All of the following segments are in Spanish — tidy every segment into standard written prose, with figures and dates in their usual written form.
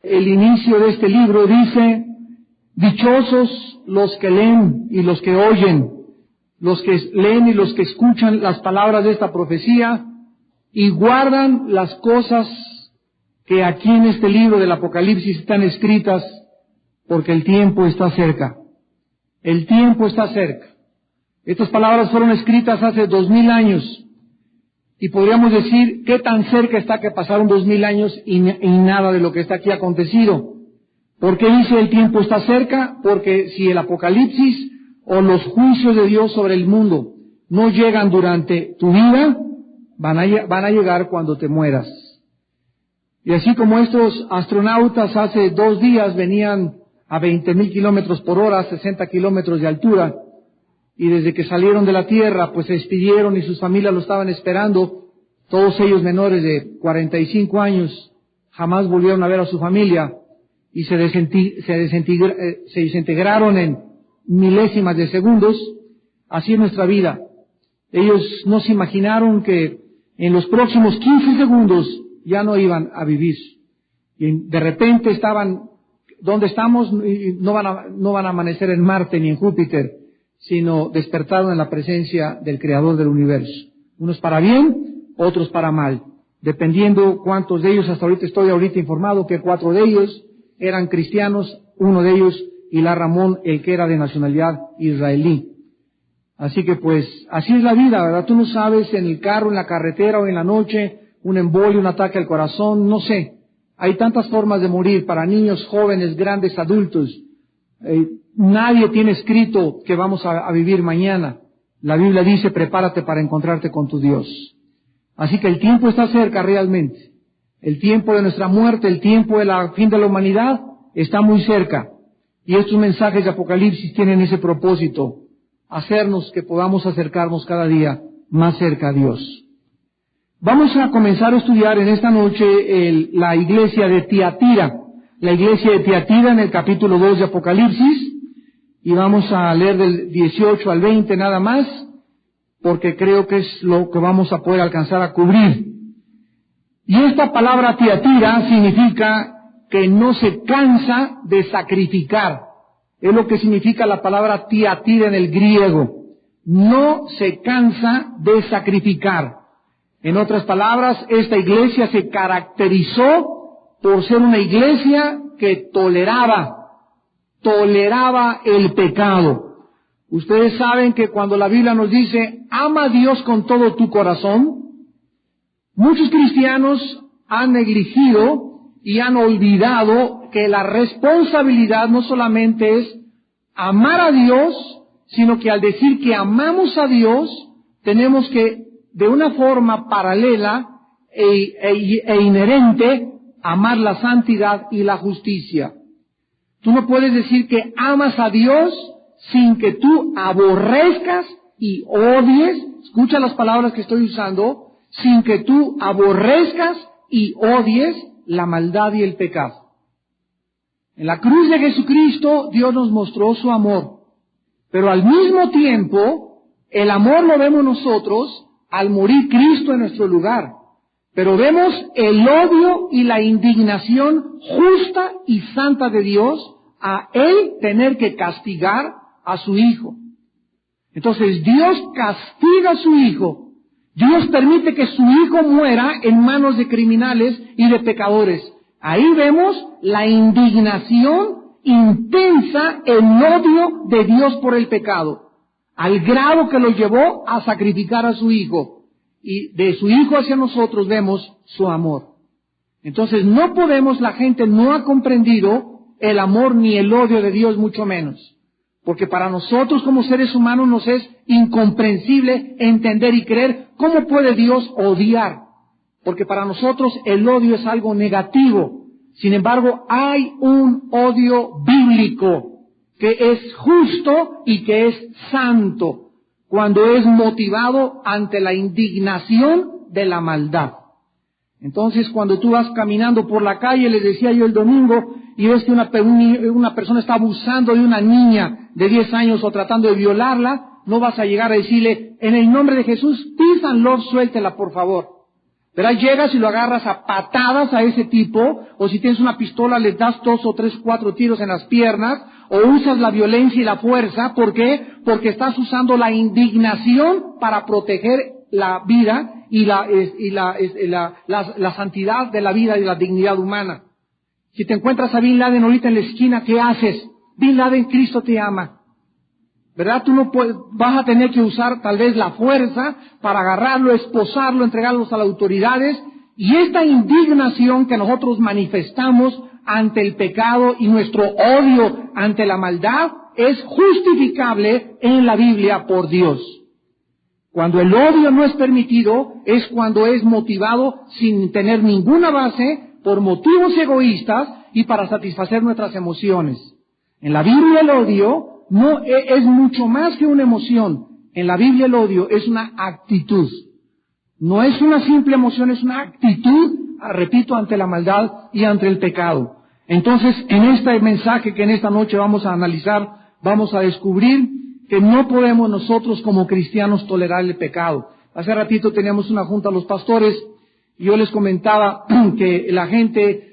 El inicio de este libro dice: dichosos los que leen y los que oyen, los que leen y los que escuchan las palabras de esta profecía y guardan las cosas que aquí en este libro del Apocalipsis están escritas, porque el tiempo está cerca. El tiempo está cerca. Estas palabras fueron escritas hace 2000 años y podríamos decir qué tan cerca está que pasaron 2000 años y nada de lo que está aquí ha acontecido. ¿Por qué dice el tiempo está cerca? Porque si el Apocalipsis o los juicios de Dios sobre el mundo no llegan durante tu vida, van a llegar cuando te mueras. Y así como estos astronautas hace 2 días venían a 20,000 kilómetros por hora, 60 kilómetros de altura, y desde que salieron de la Tierra, pues se despidieron y sus familias lo estaban esperando, todos ellos menores de 45 años, jamás volvieron a ver a su familia, y se desintegraron en milésimas de segundos. Así es nuestra vida. Ellos no se imaginaron que en los próximos 15 segundos ya no iban a vivir. Y de repente estaban donde estamos, y no van a amanecer en Marte ni en Júpiter, sino despertaron en la presencia del Creador del universo. Unos para bien, otros para mal, dependiendo cuántos de ellos. Estoy ahorita informado que 4 de ellos eran cristianos, uno de ellos, Hilá Ramón, el que era de nacionalidad israelí. Así que pues, así es la vida, ¿verdad? Tú no sabes, en el carro, en la carretera o en la noche, un embolio, un ataque al corazón, no sé. Hay tantas formas de morir para niños, jóvenes, grandes, adultos. Nadie tiene escrito que vamos a vivir mañana. La Biblia dice: prepárate para encontrarte con tu Dios. Así que el tiempo está cerca realmente. El tiempo de nuestra muerte, el tiempo del fin de la humanidad está muy cerca. Y estos mensajes de Apocalipsis tienen ese propósito: hacernos que podamos acercarnos cada día más cerca a Dios. Vamos a comenzar a estudiar en esta noche la iglesia de Tiatira. La iglesia de Tiatira en el capítulo 2 de Apocalipsis. Y vamos a leer del 18 al 20 nada más, porque creo que es lo que vamos a poder alcanzar a cubrir. Y esta palabra Tiatira significa que no se cansa de sacrificar. Es lo que significa la palabra Tiatira en el griego. No se cansa de sacrificar. En otras palabras, esta iglesia se caracterizó por ser una iglesia que toleraba el pecado. Ustedes saben que cuando la Biblia nos dice: ama a Dios con todo tu corazón, muchos cristianos han negligido y han olvidado que la responsabilidad no solamente es amar a Dios, sino que al decir que amamos a Dios, tenemos que, de una forma paralela e inherente, amar la santidad y la justicia. Tú no puedes decir que amas a Dios sin que tú aborrezcas y odies, escucha las palabras que estoy usando, sin que tú aborrezcas y odies la maldad y el pecado. En la cruz de Jesucristo Dios nos mostró su amor, pero al mismo tiempo el amor lo vemos nosotros al morir Cristo en nuestro lugar. Pero vemos el odio y la indignación justa y santa de Dios a Él tener que castigar a su Hijo. Entonces Dios castiga a su Hijo. Dios permite que su Hijo muera en manos de criminales y de pecadores. Ahí vemos la indignación intensa, el odio de Dios por el pecado, al grado que lo llevó a sacrificar a su Hijo. Y de su Hijo hacia nosotros vemos su amor. Entonces la gente no ha comprendido el amor ni el odio de Dios, mucho menos. Porque para nosotros como seres humanos nos es incomprensible entender y creer cómo puede Dios odiar. Porque para nosotros el odio es algo negativo. Sin embargo, hay un odio bíblico que es justo y que es santo, cuando es motivado ante la indignación de la maldad. Entonces, cuando tú vas caminando por la calle, les decía yo el domingo, y ves que una persona está abusando de una niña de 10 años o tratando de violarla, no vas a llegar a decirle: en el nombre de Jesús, peace and love, suéltela por favor. ¿Verdad? Llegas y lo agarras a patadas a ese tipo, o si tienes una pistola le das 2 o 3, 4 tiros en las piernas, o usas la violencia y la fuerza. ¿Por qué? Porque estás usando la indignación para proteger la vida y la santidad de la vida y la dignidad humana. Si te encuentras a Bin Laden ahorita en la esquina, ¿qué haces? Bin Laden, Cristo te ama. ¿Verdad? Tú no puedes, vas a tener que usar tal vez la fuerza para agarrarlo, esposarlo, entregarlos a las autoridades. Y esta indignación que nosotros manifestamos ante el pecado y nuestro odio ante la maldad es justificable en la Biblia por Dios. Cuando el odio no es permitido es cuando es motivado sin tener ninguna base por motivos egoístas y para satisfacer nuestras emociones. En la Biblia el odio no es mucho más que una emoción. En la Biblia el odio es una actitud. No es una simple emoción, es una actitud, repito, ante la maldad y ante el pecado. Entonces, en este mensaje que en esta noche vamos a analizar, vamos a descubrir que no podemos nosotros como cristianos tolerar el pecado. Hace ratito teníamos una junta a los pastores y yo les comentaba que la gente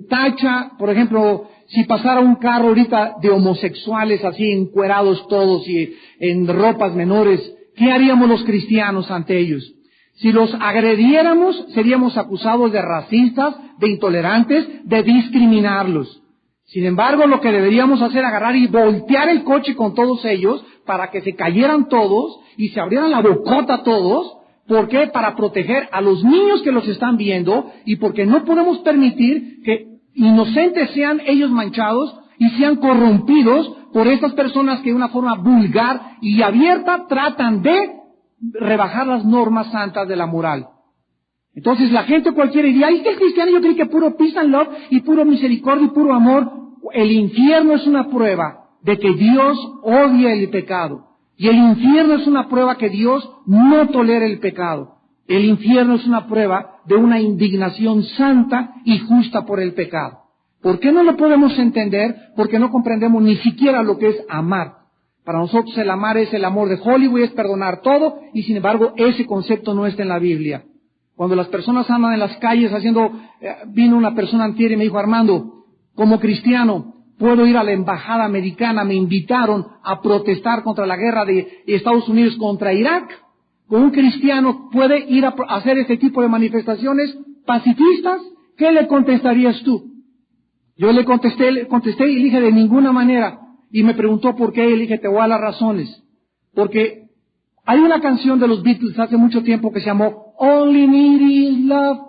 tacha, por ejemplo, si pasara un carro ahorita de homosexuales así encuerados todos y en ropas menores, ¿qué haríamos los cristianos ante ellos? Si los agrediéramos, seríamos acusados de racistas, de intolerantes, de discriminarlos. Sin embargo, lo que deberíamos hacer es agarrar y voltear el coche con todos ellos para que se cayeran todos y se abrieran la bocota todos. ¿Por qué? Para proteger a los niños que los están viendo y porque no podemos permitir que inocentes sean ellos manchados y sean corrompidos por estas personas que de una forma vulgar y abierta tratan de rebajar las normas santas de la moral. Entonces la gente cualquiera diría, ay, que el cristiano yo creo que puro peace and love y puro misericordia y puro amor. El infierno es una prueba de que Dios odia el pecado. Y el infierno es una prueba que Dios no tolera el pecado. El infierno es una prueba de una indignación santa y justa por el pecado. ¿Por qué no lo podemos entender? Porque no comprendemos ni siquiera lo que es amar. Para nosotros el amar es el amor de Hollywood, es perdonar todo, y sin embargo ese concepto no está en la Biblia. Cuando las personas andan en las calles vino una persona antier y me dijo, Armando, como cristiano, puedo ir a la embajada americana, me invitaron a protestar contra la guerra de Estados Unidos contra Irak. ¿Un cristiano puede ir a hacer este tipo de manifestaciones pacifistas? ¿Qué le contestarías tú? Yo le contesté y le dije de ninguna manera. Y me preguntó por qué, y le dije, te voy a dar las razones. Porque hay una canción de los Beatles hace mucho tiempo que se llamó All I Need Is Love.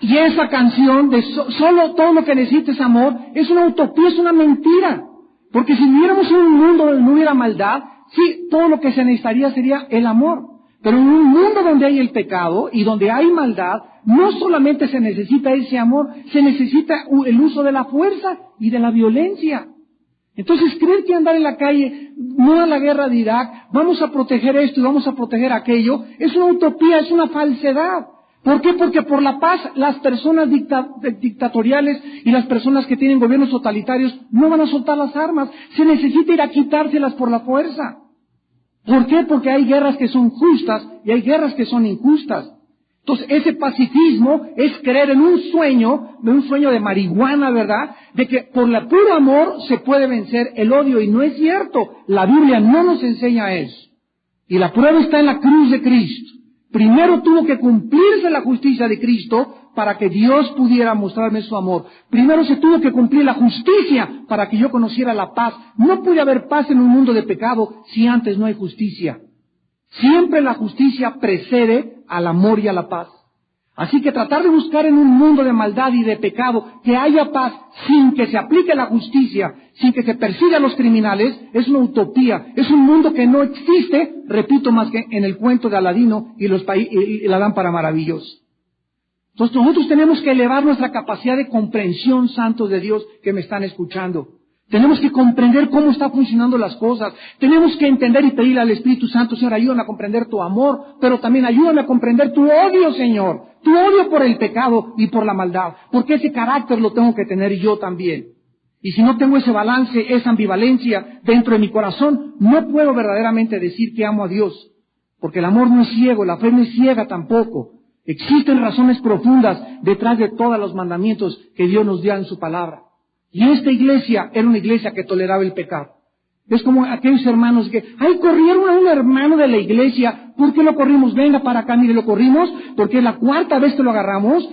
Y esa canción de solo todo lo que necesita es amor, es una utopía, es una mentira. Porque si viviéramos en un mundo donde no hubiera maldad, sí, todo lo que se necesitaría sería el amor. Pero en un mundo donde hay el pecado y donde hay maldad, no solamente se necesita ese amor, se necesita el uso de la fuerza y de la violencia. Entonces, creer que andar en la calle, no a la guerra de Irak, vamos a proteger esto y vamos a proteger aquello, es una utopía, es una falsedad. ¿Por qué? Porque por la paz las personas dictatoriales y las personas que tienen gobiernos totalitarios no van a soltar las armas. Se necesita ir a quitárselas por la fuerza. ¿Por qué? Porque hay guerras que son justas y hay guerras que son injustas. Entonces, ese pacifismo es creer en un sueño de marihuana, ¿verdad? De que por el puro amor se puede vencer el odio, y no es cierto. La Biblia no nos enseña eso. Y la prueba está en la cruz de Cristo. Primero tuvo que cumplirse la justicia de Cristo para que Dios pudiera mostrarme su amor. Primero se tuvo que cumplir la justicia para que yo conociera la paz. No puede haber paz en un mundo de pecado si antes no hay justicia. Siempre la justicia precede al amor y a la paz. Así que tratar de buscar en un mundo de maldad y de pecado que haya paz sin que se aplique la justicia, sin que se persiga a los criminales, es una utopía. Es un mundo que no existe, repito, más que en el cuento de Aladino y la lámpara maravillosa. Entonces nosotros tenemos que elevar nuestra capacidad de comprensión, santos de Dios que me están escuchando. Tenemos que comprender cómo están funcionando las cosas. Tenemos que entender y pedirle al Espíritu Santo, Señor, ayúdame a comprender tu amor, pero también ayúdame a comprender tu odio, Señor. Tu odio por el pecado y por la maldad. Porque ese carácter lo tengo que tener yo también. Y si no tengo ese balance, esa ambivalencia dentro de mi corazón, no puedo verdaderamente decir que amo a Dios. Porque el amor no es ciego, la fe no es ciega tampoco. Existen razones profundas detrás de todos los mandamientos que Dios nos dio en su palabra. Y esta iglesia era una iglesia que toleraba el pecado. Es como aquellos hermanos que, corrieron a un hermano de la iglesia. ¿Por qué lo corrimos? Venga para acá, mire, lo corrimos porque es la 4ª vez que lo agarramos,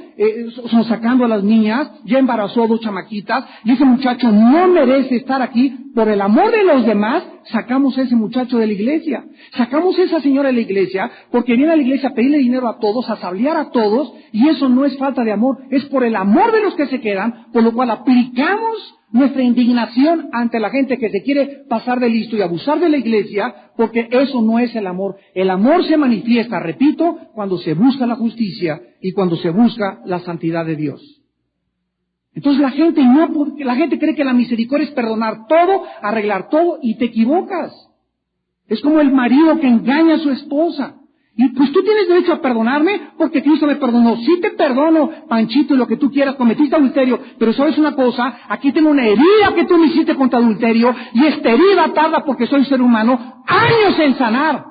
son sacando a las niñas, ya embarazó a 2 chamaquitas, y ese muchacho no merece estar aquí. Por el amor de los demás, sacamos a ese muchacho de la iglesia. Sacamos a esa señora de la iglesia, porque viene a la iglesia a pedirle dinero a todos, a sablear a todos, y eso no es falta de amor, es por el amor de los que se quedan, por lo cual aplicamos nuestra indignación ante la gente que se quiere pasar de listo y abusar de la iglesia, porque eso no es el amor. El amor se manifiesta, repito, cuando se busca la justicia y cuando se busca la santidad de Dios. Entonces la gente cree que la misericordia es perdonar todo, arreglar todo, y te equivocas. Es como el marido que engaña a su esposa. Y pues tú tienes derecho a perdonarme porque Cristo me perdonó. Sí te perdono, Panchito, y lo que tú quieras, cometiste adulterio, pero sabes una cosa, aquí tengo una herida que tú me hiciste contra adulterio, y esta herida tarda, porque soy ser humano, años en sanar.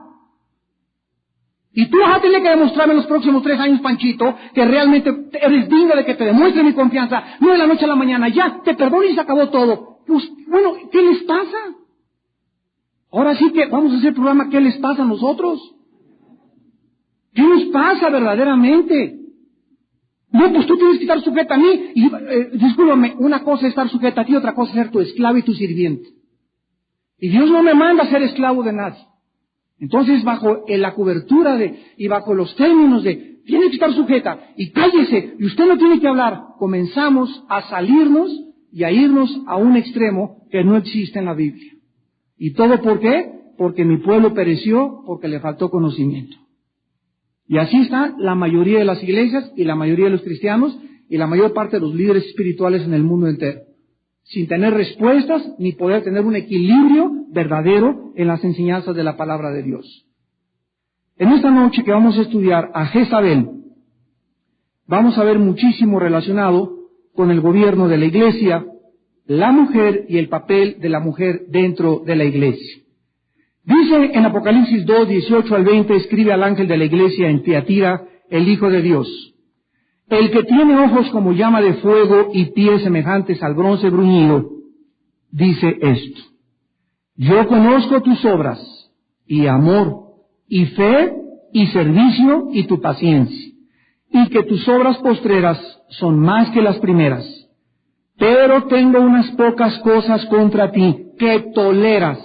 Y tú vas a tener que demostrarme en los próximos 3 años, Panchito, que realmente eres digno de que te demuestre mi confianza, no de la noche a la mañana, ya, te perdono y se acabó todo. Pues, bueno, ¿qué les pasa? Ahora sí que vamos a hacer el programa ¿qué les pasa a nosotros? ¿Qué nos pasa verdaderamente? No, pues tú tienes que estar sujeta a mí. Y, discúlpame, una cosa es estar sujeta a ti, otra cosa es ser tu esclavo y tu sirviente. Y Dios no me manda a ser esclavo de nadie. Entonces, bajo la cobertura y bajo los términos de, tiene que estar sujeta, y cállese, y usted no tiene que hablar, comenzamos a salirnos y a irnos a un extremo que no existe en la Biblia. ¿Y todo por qué? Porque mi pueblo pereció, porque le faltó conocimiento. Y así está la mayoría de las iglesias y la mayoría de los cristianos y la mayor parte de los líderes espirituales en el mundo entero, sin tener respuestas ni poder tener un equilibrio verdadero en las enseñanzas de la palabra de Dios. En esta noche que vamos a estudiar a Jezabel, vamos a ver muchísimo relacionado con el gobierno de la iglesia, la mujer y el papel de la mujer dentro de la iglesia. Dice en Apocalipsis 2, 18 al 20, escribe al ángel de la iglesia en Tiatira, el Hijo de Dios: el que tiene ojos como llama de fuego y pies semejantes al bronce bruñido, dice esto: yo conozco tus obras, y amor, y fe, y servicio, y tu paciencia, y que tus obras postreras son más que las primeras. Pero tengo unas pocas cosas contra ti, que toleras.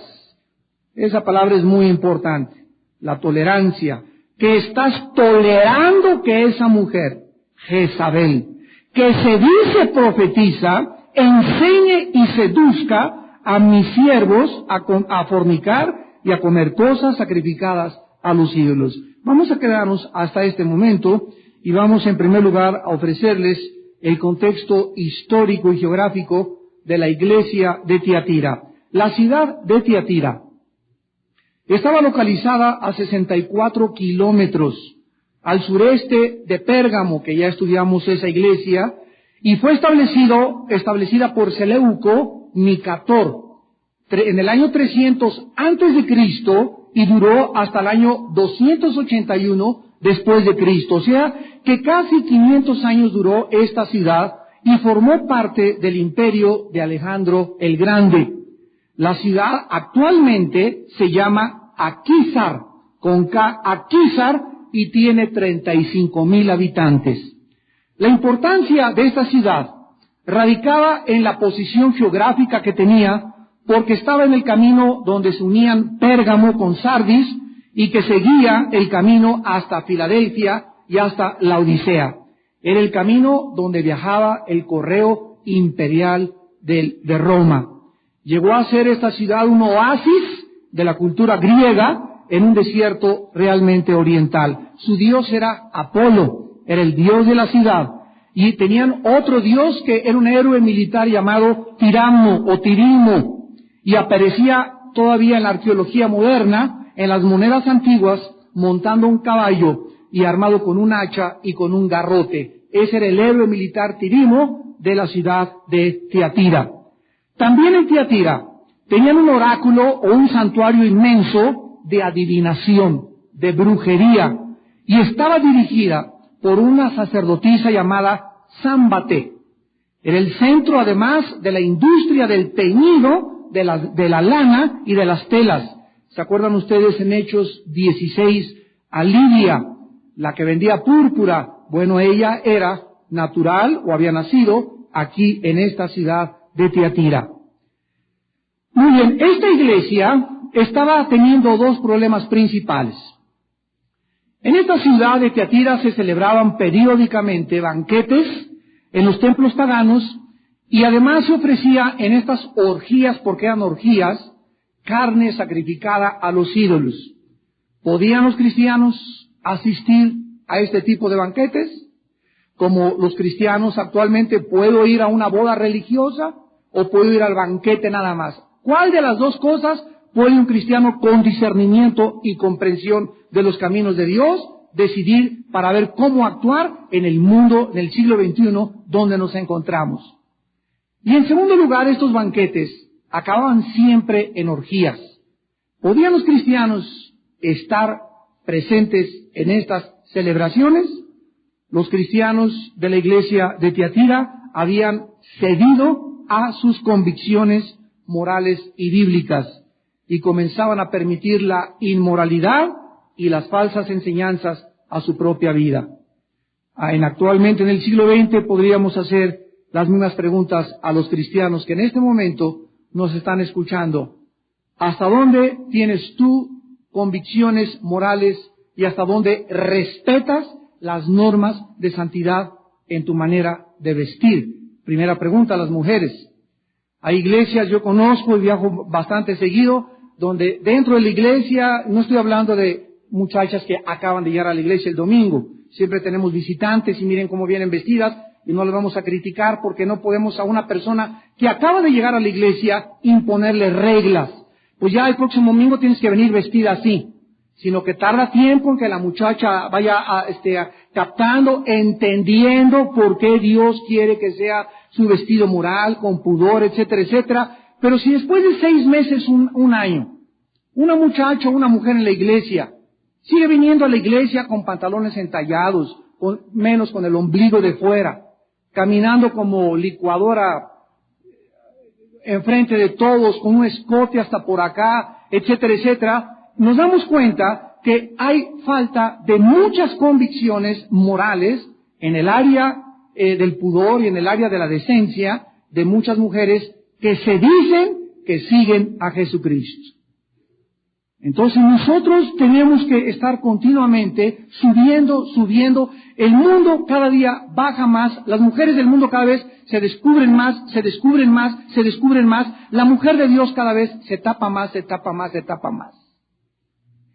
Esa palabra es muy importante, la tolerancia, que estás tolerando que esa mujer, Jezabel, que se dice profetiza, enseñe y seduzca a mis siervos a fornicar y a comer cosas sacrificadas a los ídolos. Vamos a quedarnos hasta este momento y vamos en primer lugar a ofrecerles el contexto histórico y geográfico de la iglesia de Tiatira. La ciudad de Tiatira estaba localizada a 64 kilómetros al sureste de Pérgamo, que ya estudiamos esa iglesia, y fue establecida por Seleuco Nicator en el año 300 antes de Cristo y duró hasta el año 281 después de Cristo. O sea que casi 500 años duró esta ciudad y formó parte del imperio de Alejandro el Grande. La ciudad actualmente se llama Aquisar, con K, Aquisar, y tiene 35,000 habitantes. La importancia de esta ciudad radicaba en la posición geográfica que tenía, porque estaba en el camino donde se unían Pérgamo con Sardis y que seguía el camino hasta Filadelfia y hasta la Odisea. Era el camino donde viajaba el correo imperial de Roma. Llegó a ser esta ciudad un oasis de la cultura griega en un desierto realmente oriental. Su dios era Apolo, era el dios de la ciudad. Y tenían otro dios que era un héroe militar llamado Tiramo o Tirimo, y aparecía todavía en la arqueología moderna, en las monedas antiguas, montando un caballo y armado con un hacha y con un garrote. Ese era el héroe militar Tirimo de la ciudad de Tiatira. También en Tiatira tenían un oráculo o un santuario inmenso de adivinación, de brujería y estaba dirigida por una sacerdotisa llamada Sámbate. Era el centro, además, de la industria del teñido, de la lana y de las telas. ¿Se acuerdan ustedes en Hechos 16 a Lidia, la que vendía púrpura? Bueno, ella era natural o había nacido aquí en esta ciudad de Tiatira. Muy bien, esta iglesia estaba teniendo dos problemas principales. En esta ciudad de Tiatira se celebraban periódicamente banquetes en los templos paganos y además se ofrecía en estas orgías, porque eran orgías, carne sacrificada a los ídolos. ¿Podían los cristianos asistir a este tipo de banquetes? Como los cristianos actualmente, ¿puedo ir a una boda religiosa o puedo ir al banquete nada más? ¿Cuál de las dos cosas puede un cristiano con discernimiento y comprensión de los caminos de Dios decidir para ver cómo actuar en el mundo del siglo XXI donde nos encontramos? Y en segundo lugar, estos banquetes acababan siempre en orgías. ¿Podían los cristianos estar presentes en estas celebraciones? Los cristianos de la iglesia de Tiatira habían cedido a sus convicciones morales y bíblicas y comenzaban a permitir la inmoralidad y las falsas enseñanzas a su propia vida. Actualmente en el siglo XX podríamos hacer las mismas preguntas a los cristianos que en este momento nos están escuchando. ¿Hasta dónde tienes tú convicciones morales y hasta dónde respetas las normas de santidad en tu manera de vestir? Primera pregunta a las mujeres. Hay iglesias, yo conozco y viajo bastante seguido, donde dentro de la iglesia, no estoy hablando de muchachas que acaban de llegar a la iglesia el domingo, siempre tenemos visitantes y miren cómo vienen vestidas y no les vamos a criticar porque no podemos a una persona que acaba de llegar a la iglesia imponerle reglas. Pues ya el próximo domingo tienes que venir vestida así, sino que tarda tiempo en que la muchacha vaya captando, entendiendo por qué Dios quiere que sea su vestido moral, con pudor, etcétera, etcétera. Pero si después de 6 meses, un año, una muchacha o una mujer en la iglesia sigue viniendo a la iglesia con pantalones entallados, menos con el ombligo de fuera, caminando como licuadora enfrente de todos, con un escote hasta por acá, etcétera, etcétera, nos damos cuenta que hay falta de muchas convicciones morales en el área del pudor y en el área de la decencia de muchas mujeres que se dicen que siguen a Jesucristo. Entonces nosotros tenemos que estar continuamente subiendo. El mundo cada día baja más, las mujeres del mundo cada vez se descubren más. La mujer de Dios cada vez se tapa más.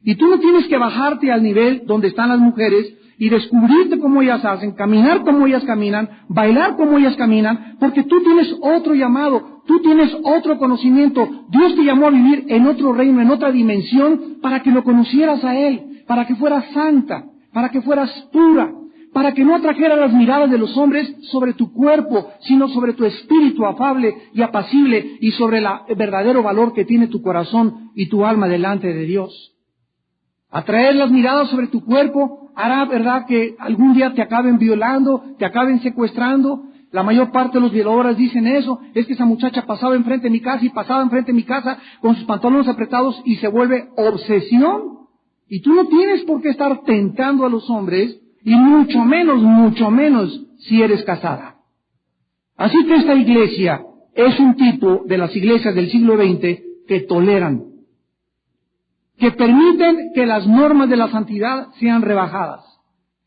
Y tú no tienes que bajarte al nivel donde están las mujeres y descubrirte cómo ellas hacen, caminar como ellas caminan, bailar como ellas caminan, porque tú tienes otro llamado, tú tienes otro conocimiento. Dios te llamó a vivir en otro reino, en otra dimensión, para que lo conocieras a Él, para que fueras santa, para que fueras pura, para que no atrajera las miradas de los hombres sobre tu cuerpo, sino sobre tu espíritu afable y apacible y sobre el verdadero valor que tiene tu corazón y tu alma delante de Dios. Atraer las miradas sobre tu cuerpo hará, ¿verdad?, que algún día te acaben violando, te acaben secuestrando. La mayor parte de los violadores dicen eso, es que esa muchacha pasaba enfrente de mi casa y pasaba enfrente de mi casa con sus pantalones apretados y se vuelve obsesión. Y tú no tienes por qué estar tentando a los hombres y mucho menos si eres casada. Así que esta iglesia es un tipo de las iglesias del siglo XX que toleran, que permiten que las normas de la santidad sean rebajadas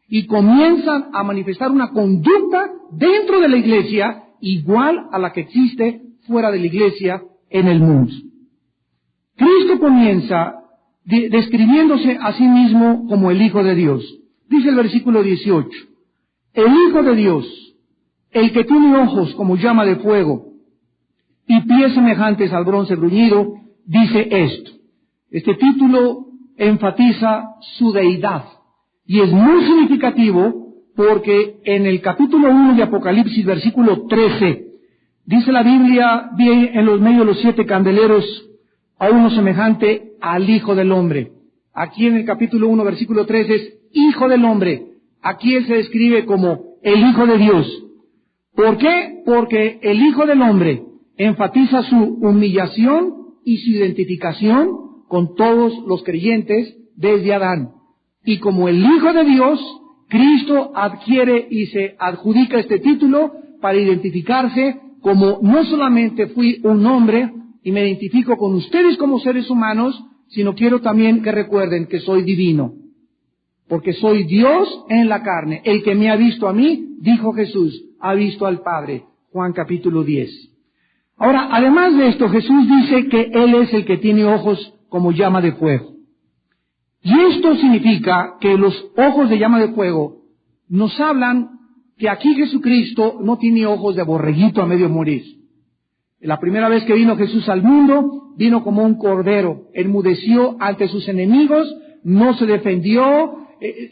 y comienzan a manifestar una conducta dentro de la iglesia igual a la que existe fuera de la iglesia en el mundo. Cristo comienza describiéndose a sí mismo como el Hijo de Dios. Dice el versículo 18, el Hijo de Dios, el que tiene ojos como llama de fuego y pies semejantes al bronce bruñido, dice esto. Este título enfatiza su deidad y es muy significativo porque en el capítulo 1 de Apocalipsis, versículo 13, dice la Biblia, vi en los medios de los 7 candeleros a uno semejante al Hijo del Hombre. Aquí en el capítulo 1, versículo 3 es Hijo del Hombre. Aquí él se describe como el Hijo de Dios. ¿Por qué? Porque el Hijo del Hombre enfatiza su humillación y su identificación con todos los creyentes desde Adán. Y como el Hijo de Dios, Cristo adquiere y se adjudica este título para identificarse como no solamente fui un hombre y me identifico con ustedes como seres humanos, sino quiero también que recuerden que soy divino. Porque soy Dios en la carne. El que me ha visto a mí, dijo Jesús, ha visto al Padre. Juan capítulo 10. Ahora, además de esto, Jesús dice que Él es el que tiene ojos como llama de fuego. Y esto significa que los ojos de llama de fuego nos hablan que aquí Jesucristo no tiene ojos de borreguito a medio morir. La primera vez que vino Jesús al mundo, vino como un cordero, enmudeció ante sus enemigos, no se defendió,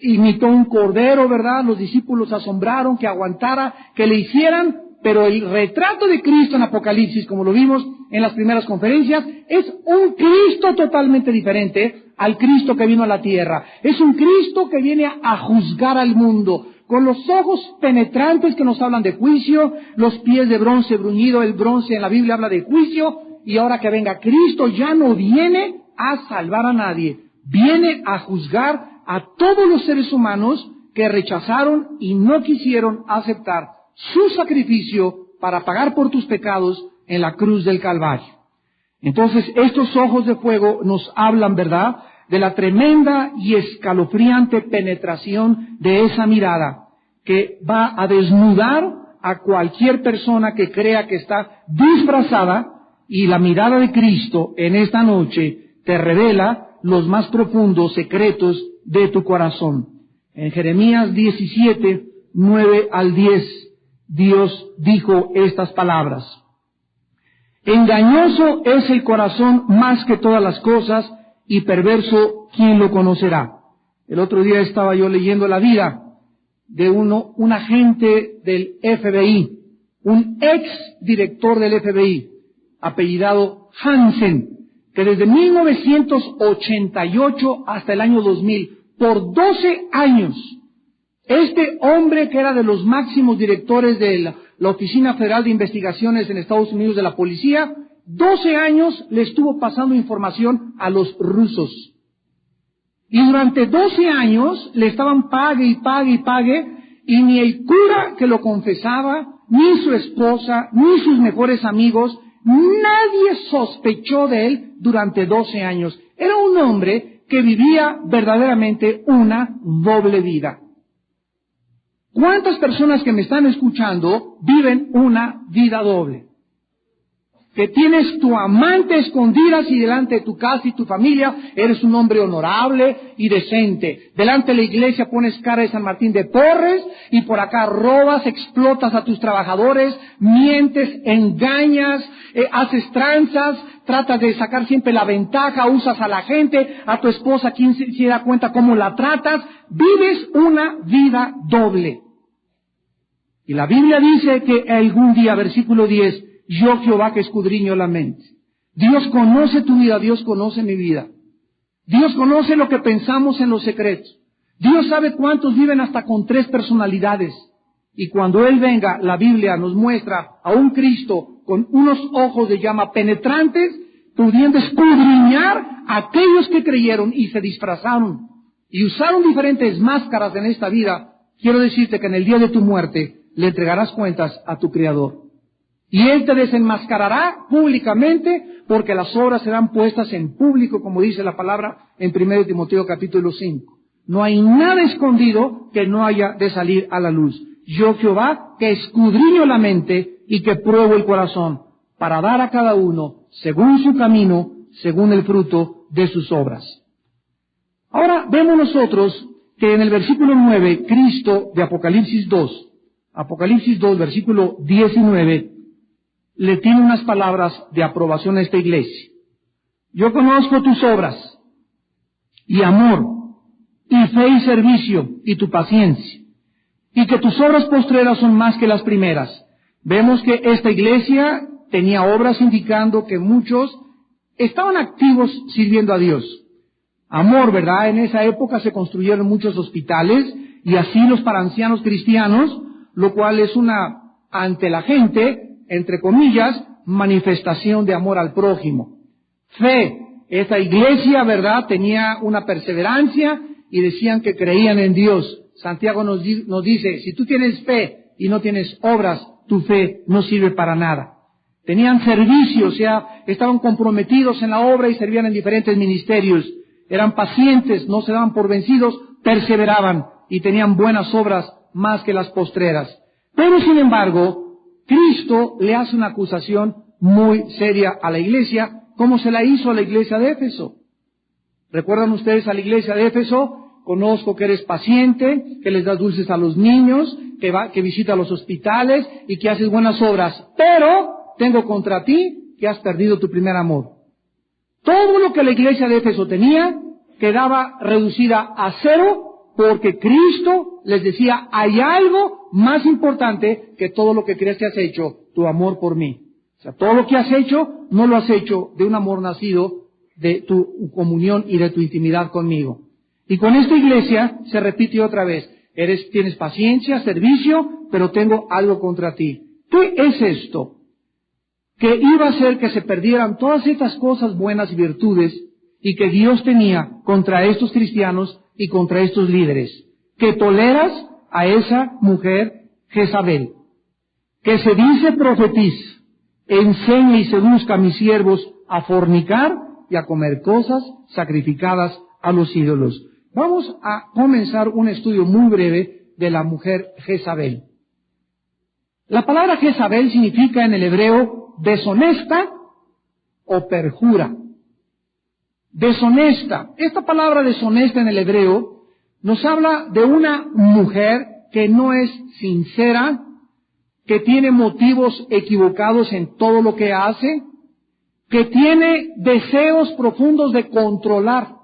imitó un cordero, ¿verdad? Los discípulos asombraron que aguantara, que le hicieran, pero el retrato de Cristo en Apocalipsis, como lo vimos en las primeras conferencias, es un Cristo totalmente diferente al Cristo que vino a la tierra. Es un Cristo que viene a juzgar al mundo, con los ojos penetrantes que nos hablan de juicio, los pies de bronce bruñido, el bronce en la Biblia habla de juicio, y ahora que venga Cristo ya no viene a salvar a nadie, viene a juzgar a todos los seres humanos que rechazaron y no quisieron aceptar su sacrificio para pagar por tus pecados en la cruz del Calvario. Entonces, estos ojos de fuego nos hablan, ¿verdad?, de la tremenda y escalofriante penetración de esa mirada que va a desnudar a cualquier persona que crea que está disfrazada, y la mirada de Cristo en esta noche te revela los más profundos secretos de tu corazón. En Jeremías 17, 9 al 10, Dios dijo estas palabras. Engañoso es el corazón más que todas las cosas, y perverso, ¿quién lo conocerá? El otro día estaba yo leyendo la vida de un agente del FBI, un ex director del FBI, apellidado Hansen, que desde 1988 hasta el año 2000, por 12 años, este hombre que era de los máximos directores de la Oficina Federal de Investigaciones en Estados Unidos de la Policía, 12 años le estuvo pasando información a los rusos. Y durante 12 años le estaban pague y pague y pague, y ni el cura que lo confesaba, ni su esposa, ni sus mejores amigos, nadie sospechó de él durante 12 años. Era un hombre que vivía verdaderamente una doble vida. ¿Cuántas personas que me están escuchando viven una vida doble? Que tienes tu amante escondida y delante de tu casa y tu familia eres un hombre honorable y decente. Delante de la iglesia pones cara de San Martín de Porres y por acá robas, explotas a tus trabajadores, mientes, engañas, haces tranzas, tratas de sacar siempre la ventaja, usas a la gente, a tu esposa, quien se da cuenta cómo la tratas. Vives una vida doble. Y la Biblia dice que algún día, versículo 10, yo Jehová que escudriño la mente. Dios conoce tu vida, Dios conoce mi vida. Dios conoce lo que pensamos en los secretos. Dios sabe cuántos viven hasta con 3 personalidades. Y cuando Él venga, la Biblia nos muestra a un Cristo con unos ojos de llama penetrantes, pudiendo escudriñar a aquellos que creyeron y se disfrazaron y usaron diferentes máscaras en esta vida. Quiero decirte que en el día de tu muerte le entregarás cuentas a tu Creador. Y Él te desenmascarará públicamente, porque las obras serán puestas en público, como dice la palabra en 1 Timoteo capítulo 5. No hay nada escondido que no haya de salir a la luz. Yo Jehová que escudriño la mente y que pruebo el corazón, para dar a cada uno según su camino, según el fruto de sus obras. Ahora vemos nosotros que en el versículo 9, Cristo de Apocalipsis 2, versículo 19, le tiene unas palabras de aprobación a esta iglesia. Yo conozco tus obras, y amor, y fe y servicio, y tu paciencia, y que tus obras postreras son más que las primeras. Vemos que esta iglesia tenía obras indicando que muchos estaban activos sirviendo a Dios. Amor, ¿verdad? En esa época se construyeron muchos hospitales y asilos para ancianos cristianos, lo cual es una, ante la gente, entre comillas, manifestación de amor al prójimo. Fe. Esta iglesia, ¿verdad?, tenía una perseverancia y decían que creían en Dios. Santiago nos dice, si tú tienes fe y no tienes obras, tu fe no sirve para nada. Tenían servicio, o sea, estaban comprometidos en la obra y servían en diferentes ministerios. Eran pacientes, no se daban por vencidos, perseveraban y tenían buenas obras más que las postreras. Pero, sin embargo, Cristo le hace una acusación muy seria a la iglesia, como se la hizo a la iglesia de Éfeso. ¿Recuerdan ustedes a la iglesia de Éfeso? Conozco que eres paciente, que les das dulces a los niños, que visita los hospitales y que haces buenas obras. Pero tengo contra ti que has perdido tu primer amor. Todo lo que la iglesia de Éfeso tenía quedaba reducida a cero porque Cristo les decía, hay algo más importante que todo lo que crees que has hecho, tu amor por mí. O sea, todo lo que has hecho, no lo has hecho de un amor nacido de tu comunión y de tu intimidad conmigo. Y con esta iglesia se repite otra vez, tienes paciencia, servicio, pero tengo algo contra ti. ¿Qué es esto? Que iba a hacer que se perdieran todas estas cosas buenas y virtudes y que Dios tenía contra estos cristianos y contra estos líderes. Que toleras a esa mujer Jezabel, que se dice profetiza, enseña y seduzca a mis siervos a fornicar y a comer cosas sacrificadas a los ídolos. Vamos a comenzar un estudio muy breve de la mujer Jezabel. La palabra Jezabel significa en el hebreo deshonesta o perjura. Deshonesta. Esta palabra deshonesta en el hebreo nos habla de una mujer que no es sincera, que tiene motivos equivocados en todo lo que hace, que tiene deseos profundos de controlar,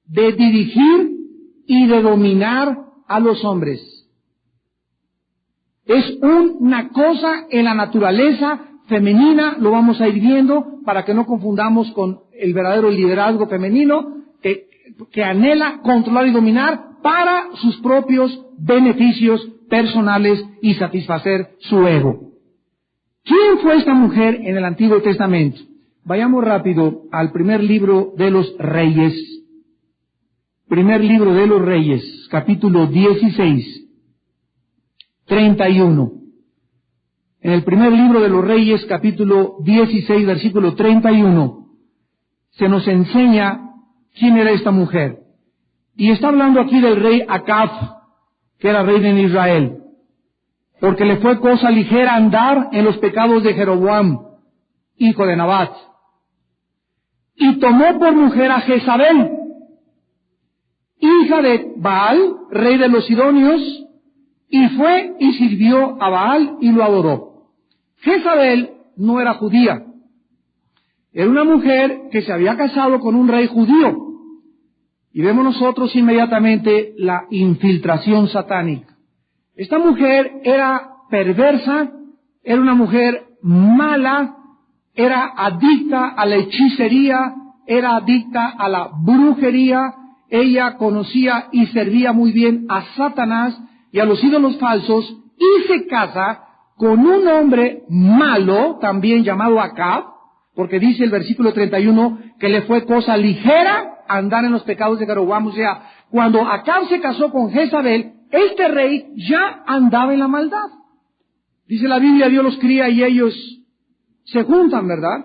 de dirigir y de dominar a los hombres. Es una cosa en la naturaleza femenina, lo vamos a ir viendo para que no confundamos con el verdadero liderazgo femenino que anhela controlar y dominar para sus propios beneficios personales y satisfacer su ego. ¿Quién fue esta mujer en el Antiguo Testamento? Vayamos rápido al primer libro de los Reyes. Primer libro de los Reyes, capítulo 16, 31. En el primer libro de los Reyes, capítulo 16, versículo 31, se nos enseña quién era esta mujer. Y está hablando aquí del rey Acab, que era rey de Israel, porque le fue cosa ligera andar en los pecados de Jeroboam, hijo de Nabat. Y tomó por mujer a Jezabel, hija de Baal, rey de los Sidonios, y fue y sirvió a Baal y lo adoró. Jezabel no era judía, era una mujer que se había casado con un rey judío. Y vemos nosotros inmediatamente la infiltración satánica. Esta mujer era perversa, era una mujer mala, era adicta a la hechicería, era adicta a la brujería. Ella conocía y servía muy bien a Satanás y a los ídolos falsos y se casa con un hombre malo, también llamado Acab, porque dice el versículo 31 que le fue cosa ligera andar en los pecados de Jeroboam. O sea, cuando Acab se casó con Jezabel, este rey ya andaba en la maldad. Dice la Biblia, Dios los cría y ellos se juntan, ¿verdad?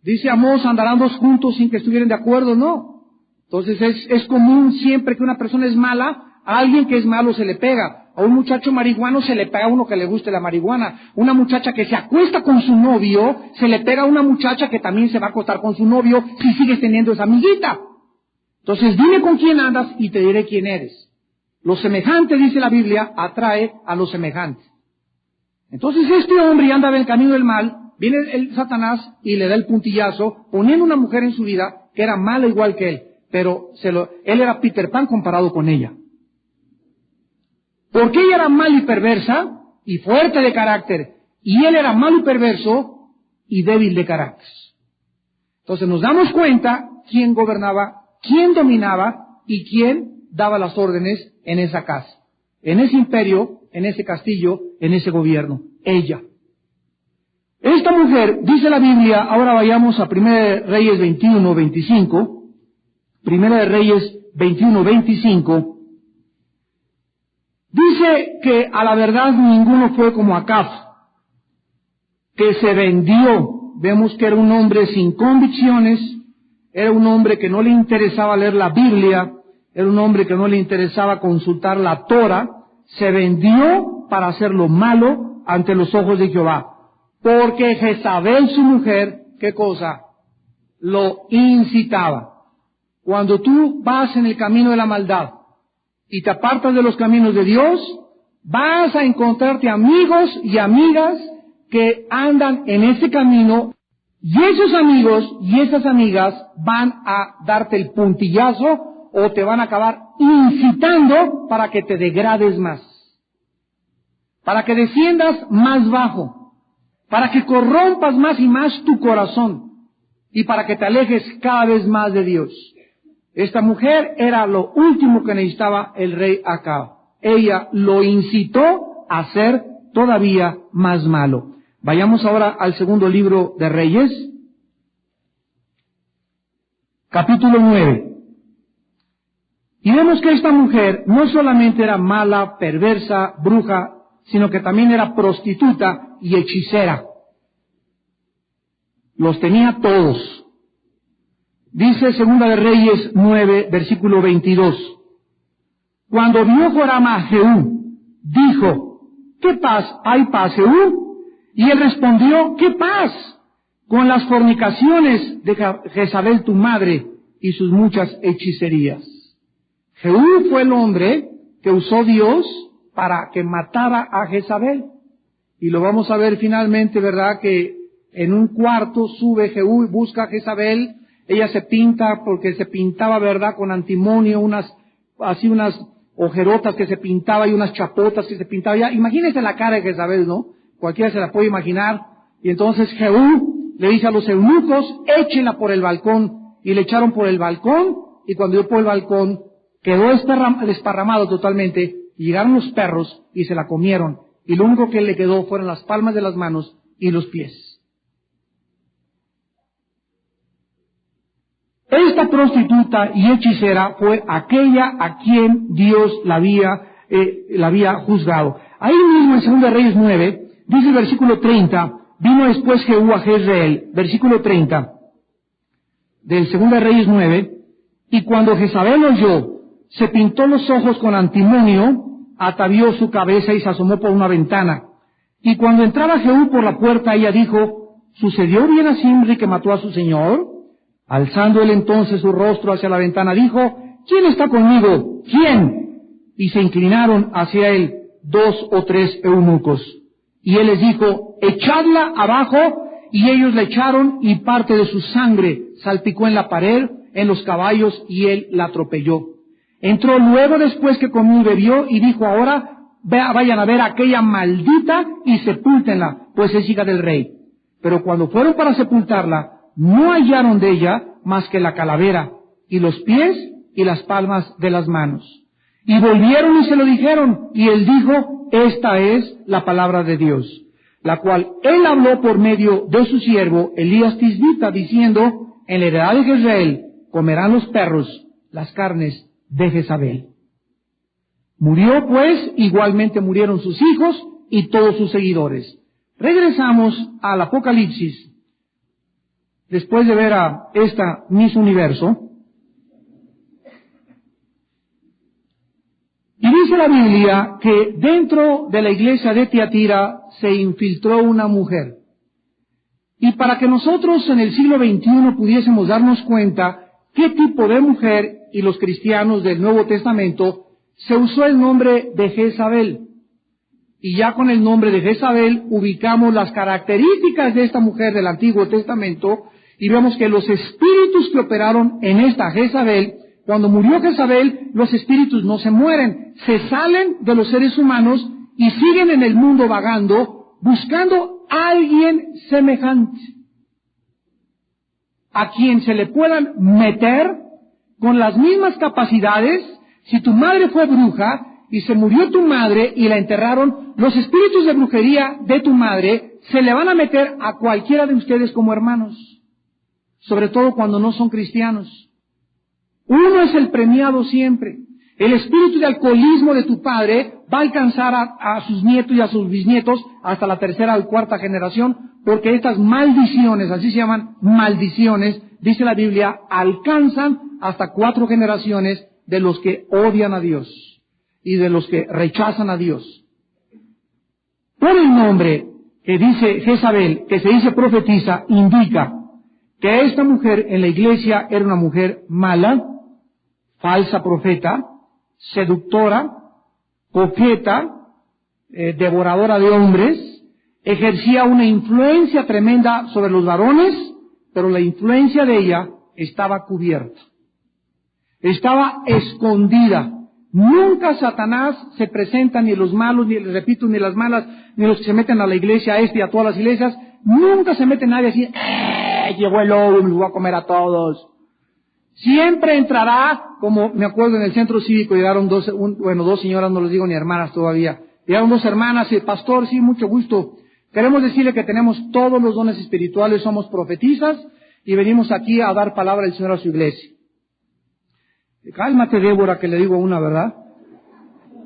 Dice Amós, andarán dos juntos sin que estuvieran de acuerdo, no. Entonces es común siempre que una persona es mala, a alguien que es malo se le pega. A un muchacho marihuano se le pega a uno que le guste la marihuana. Una muchacha que se acuesta con su novio, se le pega a una muchacha que también se va a acostar con su novio si sigues teniendo esa amiguita. Entonces dime con quién andas y te diré quién eres. Lo semejante, dice la Biblia, atrae a lo semejante. Entonces este hombre andaba en el camino del mal, viene el Satanás y le da el puntillazo, poniendo una mujer en su vida que era mala igual que él, pero él era Peter Pan comparado con ella. Porque ella era mala y perversa y fuerte de carácter, y él era malo y perverso y débil de carácter. Entonces nos damos cuenta quién gobernaba quién dominaba y quién daba las órdenes en esa casa, en ese imperio, en ese castillo, en ese gobierno. Ella. Esta mujer, dice la Biblia, ahora vayamos a 1 de Reyes 21, 25, 1 de Reyes 21, 25, dice que a la verdad ninguno fue como Acab, que se vendió. Vemos que era un hombre sin convicciones, era un hombre que no le interesaba leer la Biblia, era un hombre que no le interesaba consultar la Torah, se vendió para hacer lo malo ante los ojos de Jehová. Porque Jezabel, su mujer, ¿qué cosa? Lo incitaba. Cuando tú vas en el camino de la maldad y te apartas de los caminos de Dios, vas a encontrarte amigos y amigas que andan en ese camino, y esos amigos y esas amigas van a darte el puntillazo o te van a acabar incitando para que te degrades más, para que desciendas más bajo, para que corrompas más y más tu corazón y para que te alejes cada vez más de Dios. Esta mujer era lo último que necesitaba el rey Acab. Ella lo incitó a ser todavía más malo. Vayamos ahora al segundo libro de Reyes, capítulo 9. Y vemos que esta mujer no solamente era mala, perversa, bruja, sino que también era prostituta y hechicera. Los tenía todos. Dice Segunda de Reyes 9, versículo 22. Cuando vio Joram a Jehú, dijo, ¿qué paz hay para Jehú? Y él respondió, ¿qué paz? Con las fornicaciones de Jezabel tu madre y sus muchas hechicerías. Jehú fue el hombre que usó Dios para que matara a Jezabel. Y lo vamos a ver finalmente, ¿verdad? Que en un cuarto sube Jehú y busca a Jezabel. Ella se pinta porque se pintaba, ¿verdad? Con antimonio, unas ojerotas que se pintaba y unas chapotas que se pintaba. Ya, imagínense la cara de Jezabel, ¿no? Cualquiera se la puede imaginar. Y entonces Jehú le dice a los eunucos, échenla por el balcón. Y le echaron por el balcón, y cuando dio por el balcón, quedó desparramado totalmente, y llegaron los perros y se la comieron. Y lo único que le quedó fueron las palmas de las manos y los pies. Esta prostituta y hechicera fue aquella a quien Dios la había juzgado. Ahí mismo en 2 Reyes 9, dice el versículo 30, vino después Jehú a Jezreel, versículo 30, del 2 Reyes 9, y cuando Jezabel oyó, se pintó los ojos con antimonio, atavió su cabeza y se asomó por una ventana. Y cuando entraba Jehú por la puerta, ella dijo, ¿sucedió bien a Zimri que mató a su señor? Alzando él entonces su rostro hacia la ventana, dijo, ¿quién está conmigo? ¿Quién? Y se inclinaron hacia él 2 o 3 eunucos. Y él les dijo, echadla abajo, y ellos la echaron, y parte de su sangre salpicó en la pared, en los caballos, y él la atropelló. Entró luego después que comió y bebió, y dijo, ahora vayan a ver a aquella maldita y sepúltenla, pues es hija del rey. Pero cuando fueron para sepultarla, no hallaron de ella más que la calavera, y los pies, y las palmas de las manos. Y volvieron y se lo dijeron, y él dijo, esta es la palabra de Dios, la cual él habló por medio de su siervo Elías Tisbita, diciendo, en la heredad de Jezreel comerán los perros las carnes de Jezabel. Murió pues, igualmente murieron sus hijos y todos sus seguidores. Regresamos al Apocalipsis, después de ver a esta Miss Universo. Y dice la Biblia que dentro de la iglesia de Tiatira se infiltró una mujer. Y para que nosotros en el siglo XXI pudiésemos darnos cuenta qué tipo de mujer, y los cristianos del Nuevo Testamento, se usó el nombre de Jezabel. Y ya con el nombre de Jezabel ubicamos las características de esta mujer del Antiguo Testamento y vemos que los espíritus que operaron en esta Jezabel, cuando murió Jezabel, los espíritus no se mueren, se salen de los seres humanos y siguen en el mundo vagando, buscando a alguien semejante, a quien se le puedan meter con las mismas capacidades. Si tu madre fue bruja y se murió tu madre y la enterraron, los espíritus de brujería de tu madre se le van a meter a cualquiera de ustedes como hermanos, sobre todo cuando no son cristianos. Uno es el premiado siempre. El espíritu de alcoholismo de tu padre va a alcanzar a sus nietos y a sus bisnietos hasta la tercera o cuarta generación, porque estas maldiciones, así se llaman maldiciones, dice la Biblia, alcanzan hasta 4 generaciones de los que odian a Dios y de los que rechazan a Dios. Por el nombre que dice Jezabel, que se dice profetiza, indica que esta mujer en la iglesia era una mujer mala, falsa profeta, seductora, coqueta, devoradora de hombres, ejercía una influencia tremenda sobre los varones, pero la influencia de ella estaba cubierta, estaba escondida. Nunca Satanás se presenta, ni los malos, ni les repito, ni las malas, ni los que se meten a la iglesia, a y a todas las iglesias, nunca se mete nadie así, llegó el lobo, me lo voy a comer a todos. Siempre entrará, como me acuerdo en el centro cívico, llegaron dos señoras, no les digo ni hermanas todavía, llegaron 2 hermanas y, pastor, sí, mucho gusto, queremos decirle que tenemos todos los dones espirituales, somos profetisas y venimos aquí a dar palabra del Señor a su iglesia. Cálmate, Débora, que le digo una, ¿verdad?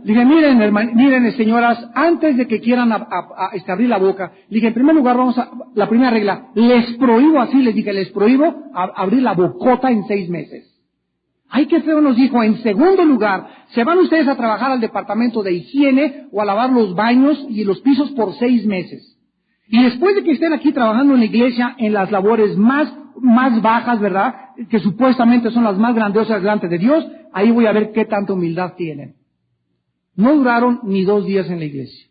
Dije, miren, señoras, antes de que quieran abrir la boca, dije, en primer lugar, la primera regla, les prohíbo, así les dije, les prohíbo abrir la bocota en 6 meses. Ay, qué feo nos dijo. En segundo lugar, se van ustedes a trabajar al departamento de higiene o a lavar los baños y los pisos por 6 meses. Y después de que estén aquí trabajando en la iglesia, en las labores más bajas, ¿verdad?, que supuestamente son las más grandiosas delante de Dios, ahí voy a ver qué tanta humildad tienen. No duraron ni 2 días en la iglesia.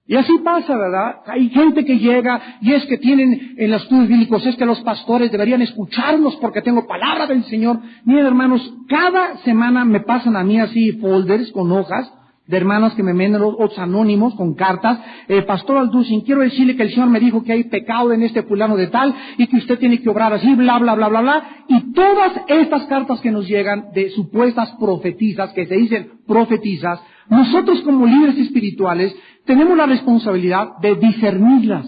Y así pasa, ¿verdad? Hay gente que llega y es que tienen en los estudios bíblicos, es que los pastores deberían escucharnos porque tengo palabra del Señor. Miren, hermanos, cada semana me pasan a mí así folders con hojas de hermanos que me mandan, otros anónimos con cartas. Pastor Alducin, quiero decirle que el Señor me dijo que hay pecado en este fulano de tal y que usted tiene que obrar así, bla, bla, bla, bla, bla. Y todas estas cartas que nos llegan de supuestas profetisas, que se dicen profetisas, nosotros como líderes espirituales tenemos la responsabilidad de discernirlas.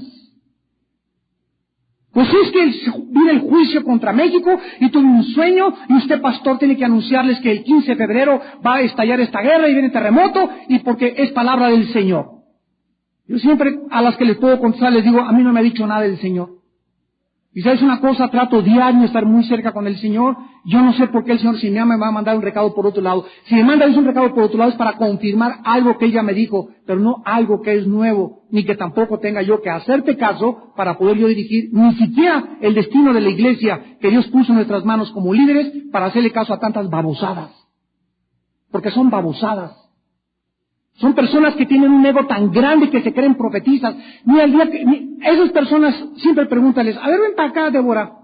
Pues es que viene el juicio contra México y tuve un sueño y usted, pastor, tiene que anunciarles que el 15 de febrero va a estallar esta guerra y viene terremoto y porque es palabra del Señor. Yo siempre a las que les puedo contestar les digo, a mí no me ha dicho nada del Señor. Y sabes una cosa, trato diario de estar muy cerca con el Señor. Yo no sé por qué el Señor, si me ama, me va a mandar un recado por otro lado. Si me manda un recado por otro lado es para confirmar algo que ella me dijo, pero no algo que es nuevo, ni que tampoco tenga yo que hacerte caso para poder yo dirigir ni siquiera el destino de la iglesia que Dios puso en nuestras manos como líderes para hacerle caso a tantas babosadas. Porque son babosadas. Son personas que tienen un ego tan grande que se creen profetizas. Esas personas siempre pregúntales, a ver, ven para acá, Débora.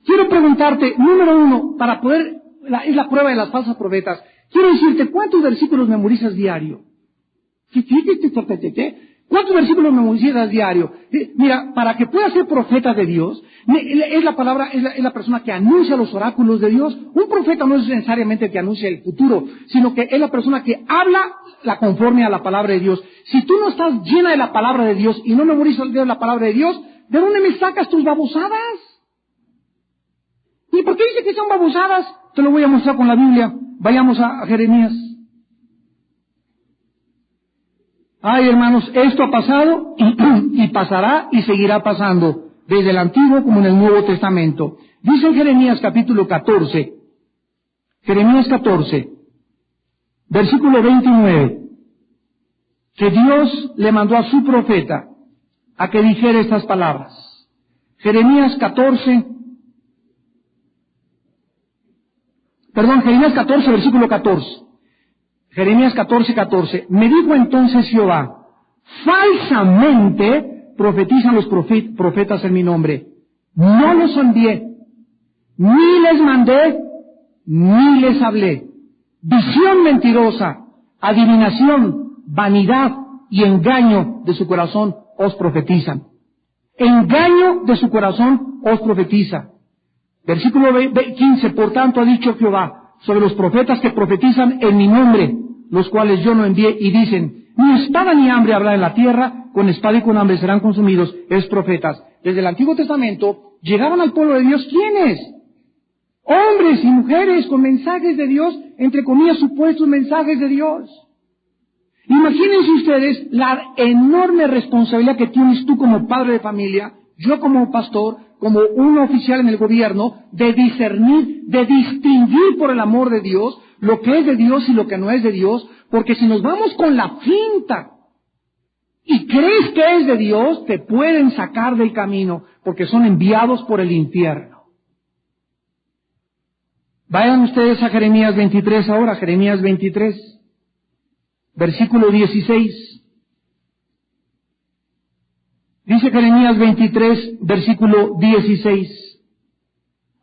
Quiero preguntarte, número 1, para poder, es la prueba de las falsas profetas. Quiero decirte, ¿cuántos versículos memorizas diario? ¿Cuántos versículos memorizas diario? Mira, para que puedas ser profeta de Dios, es la persona que anuncia los oráculos de Dios. Un profeta no es necesariamente el que anuncia el futuro, sino que es la persona que habla la conforme a la palabra de Dios. Si tú no estás llena de la palabra de Dios y no memorizas la palabra de Dios, ¿de dónde me sacas tus babosadas? ¿Y por qué dice que son babosadas? Te lo voy a mostrar con la Biblia. Vayamos a Jeremías. Ay, hermanos, esto ha pasado y pasará y seguirá pasando, desde el Antiguo como en el Nuevo Testamento. Dice en Jeremías capítulo 14, versículo 29, que Dios le mandó a su profeta a que dijera estas palabras. Jeremías 14, versículo 14. Jeremías 14. Me dijo entonces Jehová, falsamente profetizan los profetas en mi nombre. No los envié, ni les mandé, ni les hablé. Visión mentirosa, adivinación, vanidad y engaño de su corazón os profetizan. Engaño de su corazón os profetiza. Versículo 15, por tanto ha dicho Jehová sobre los profetas que profetizan en mi nombre, los cuales yo no envié, y dicen, ni espada ni hambre habrá en la tierra, con espada y con hambre serán consumidos, es profetas. Desde el Antiguo Testamento llegaban al pueblo de Dios, ¿quiénes? Hombres y mujeres con mensajes de Dios, entre comillas supuestos mensajes de Dios. Imagínense ustedes la enorme responsabilidad que tienes tú como padre de familia, yo como pastor, como un oficial en el gobierno, de discernir, de distinguir por el amor de Dios lo que es de Dios y lo que no es de Dios, porque si nos vamos con la finta y crees que es de Dios, te pueden sacar del camino, porque son enviados por el infierno. Vayan ustedes a Jeremías 23 ahora, Jeremías 23, versículo 16. Dice Jeremías 23, versículo 16.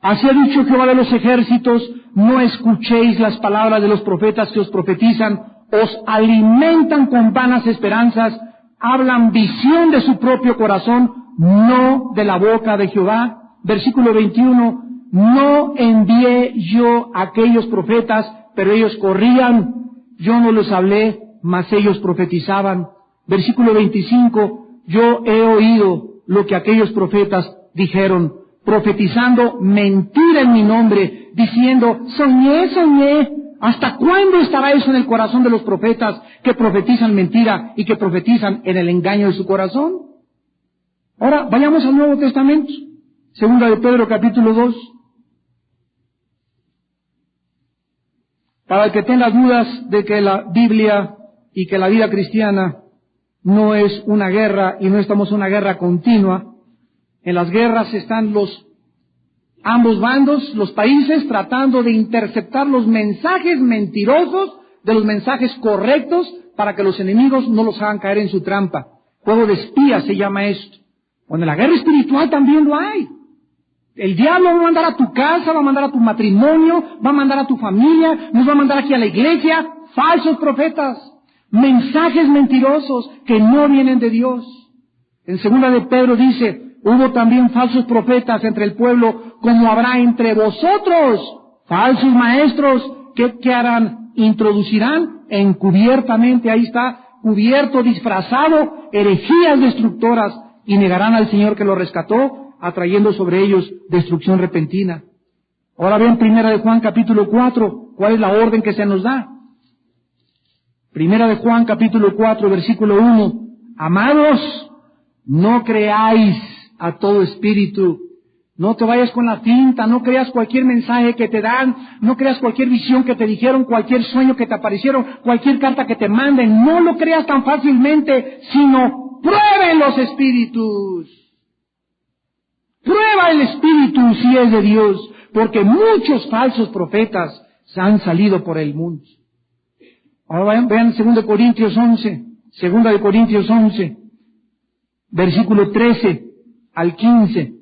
Así ha dicho Jehová de los ejércitos, no escuchéis las palabras de los profetas que os profetizan, os alimentan con vanas esperanzas, hablan visión de su propio corazón, no de la boca de Jehová. Versículo 21, no envié yo a aquellos profetas, pero ellos corrían, yo no los hablé, mas ellos profetizaban. Versículo 25, yo he oído lo que aquellos profetas dijeron, profetizando mentira en mi nombre, diciendo, soñé. ¿Hasta cuándo estará eso en el corazón de los profetas que profetizan mentira y que profetizan en el engaño de su corazón? Ahora, vayamos al Nuevo Testamento. Segunda de Pedro, capítulo 2. Para el que tenga dudas de que la Biblia y que la vida cristiana no es una guerra y no estamos en una guerra continua, en las guerras están ambos bandos, los países, tratando de interceptar los mensajes mentirosos de los mensajes correctos para que los enemigos no los hagan caer en su trampa. Juego de espías se llama esto. Bueno, en la guerra espiritual también lo hay. El diablo va a mandar a tu casa, va a mandar a tu matrimonio, va a mandar a tu familia, nos va a mandar aquí a la iglesia, falsos profetas, mensajes mentirosos que no vienen de Dios. En segunda de Pedro dice, hubo también falsos profetas entre el pueblo, como habrá entre vosotros, falsos maestros, ¿qué harán? Introducirán encubiertamente, ahí está, cubierto, disfrazado, herejías destructoras, y negarán al Señor que los rescató, atrayendo sobre ellos destrucción repentina. Ahora ven Primera de Juan capítulo 4, ¿cuál es la orden que se nos da? Primera de Juan capítulo 4, versículo 1, amados, no creáis a todo espíritu, no te vayas con la finta, no creas cualquier mensaje que te dan, no creas cualquier visión que te dijeron, cualquier sueño que te aparecieron, cualquier carta que te manden, no lo creas tan fácilmente, sino prueben los espíritus. Prueba el espíritu si es de Dios, porque muchos falsos profetas han salido por el mundo. Ahora vean 2 Corintios 11, 2 Corintios 11, versículo 13 al 15.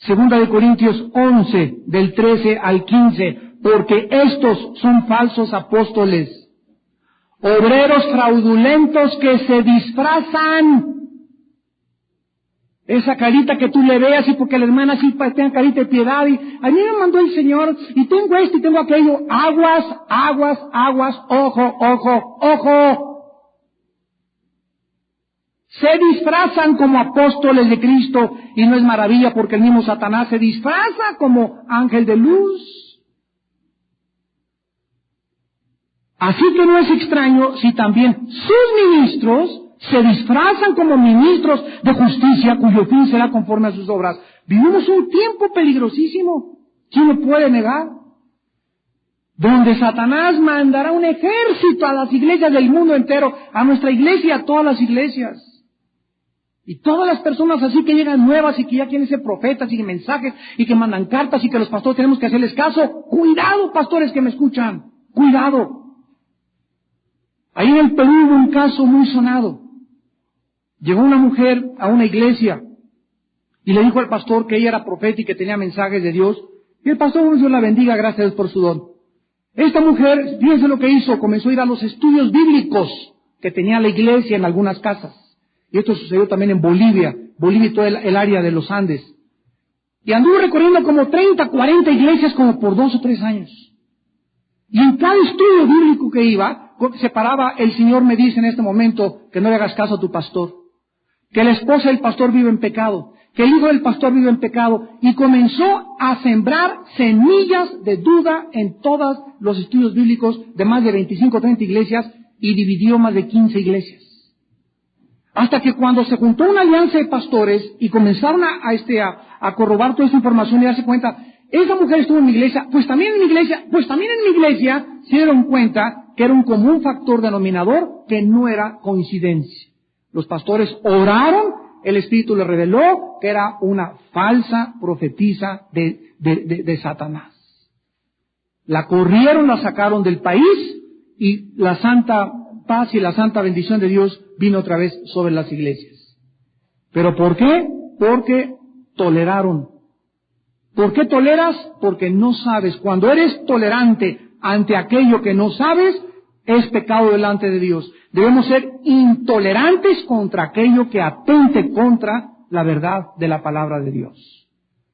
2 Corintios 11, del 13 al 15, porque estos son falsos apóstoles, obreros fraudulentos que se disfrazan. Esa carita que tú le veas y porque la hermana sí tenga carita de piedad y a mí me mandó el Señor y tengo esto y tengo aquello. Aguas, ojo. Se disfrazan como apóstoles de Cristo y no es maravilla porque el mismo Satanás se disfraza como ángel de luz. Así que no es extraño si también sus ministros se disfrazan como ministros de justicia, cuyo fin será conforme a sus obras. Vivimos un tiempo peligrosísimo. ¿Quién lo puede negar? Donde Satanás mandará un ejército a las iglesias del mundo entero, a nuestra iglesia y a todas las iglesias. Y todas las personas así que llegan nuevas y que ya quieren ser profetas y que mensajes y que mandan cartas y que los pastores tenemos que hacerles caso. Cuidado, pastores que me escuchan. Cuidado. Ahí en el Perú hubo un caso muy sonado. Llegó una mujer a una iglesia y le dijo al pastor que ella era profeta y que tenía mensajes de Dios. Y el pastor, Dios la bendiga, gracias a Dios por su don. Esta mujer, fíjense lo que hizo, comenzó a ir a los estudios bíblicos que tenía la iglesia en algunas casas. Y esto sucedió también en Bolivia y todo el área de los Andes. Y anduvo recorriendo como 30, 40 iglesias como por 2 o 3 años. Y en cada estudio bíblico que iba, se paraba, el Señor me dice en este momento que no le hagas caso a tu pastor, que la esposa del pastor vive en pecado, que el hijo del pastor vive en pecado, y comenzó a sembrar semillas de duda en todos los estudios bíblicos de más de 25 o 30 iglesias, y dividió más de 15 iglesias. Hasta que cuando se juntó una alianza de pastores y comenzaron a corroborar toda esa información y darse cuenta, esa mujer estuvo en mi iglesia, pues también en mi iglesia, se dieron cuenta que era un común factor denominador que no era coincidencia. Los pastores oraron, el Espíritu les reveló que era una falsa profetisa de Satanás. La corrieron, la sacaron del país y la santa paz y la santa bendición de Dios vino otra vez sobre las iglesias. ¿Pero por qué? Porque toleraron. ¿Por qué toleras? Porque no sabes. Cuando eres tolerante ante aquello que no sabes, es pecado delante de Dios. Debemos ser intolerantes contra aquello que atente contra la verdad de la palabra de Dios.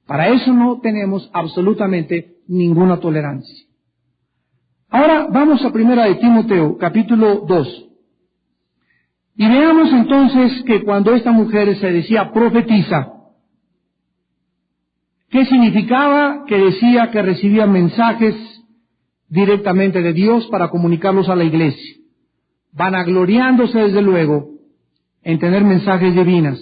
Para eso no tenemos absolutamente ninguna tolerancia. Ahora vamos a 1 de Timoteo, capítulo 2. Y veamos entonces que cuando esta mujer se decía profetiza, ¿qué significaba? Que decía que recibía mensajes directamente de Dios para comunicarlos a la iglesia, vanagloriándose desde luego en tener mensajes divinas.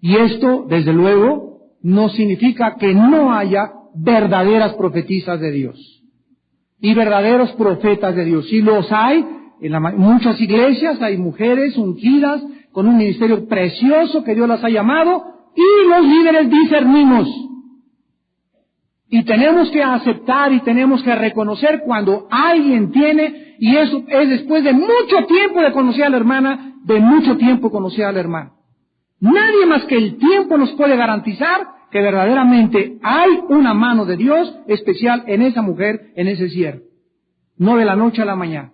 Y esto, desde luego, no significa que no haya verdaderas profetisas de Dios y verdaderos profetas de Dios. Sí los hay, en muchas iglesias hay mujeres ungidas con un ministerio precioso que Dios las ha llamado, y los líderes discernimos. Y tenemos que aceptar y tenemos que reconocer cuando alguien tiene, y eso es después de mucho tiempo de conocer a la hermana, de mucho tiempo conocer al hermano. Nadie más que el tiempo nos puede garantizar que verdaderamente hay una mano de Dios especial en esa mujer, en ese siervo. No de la noche a la mañana.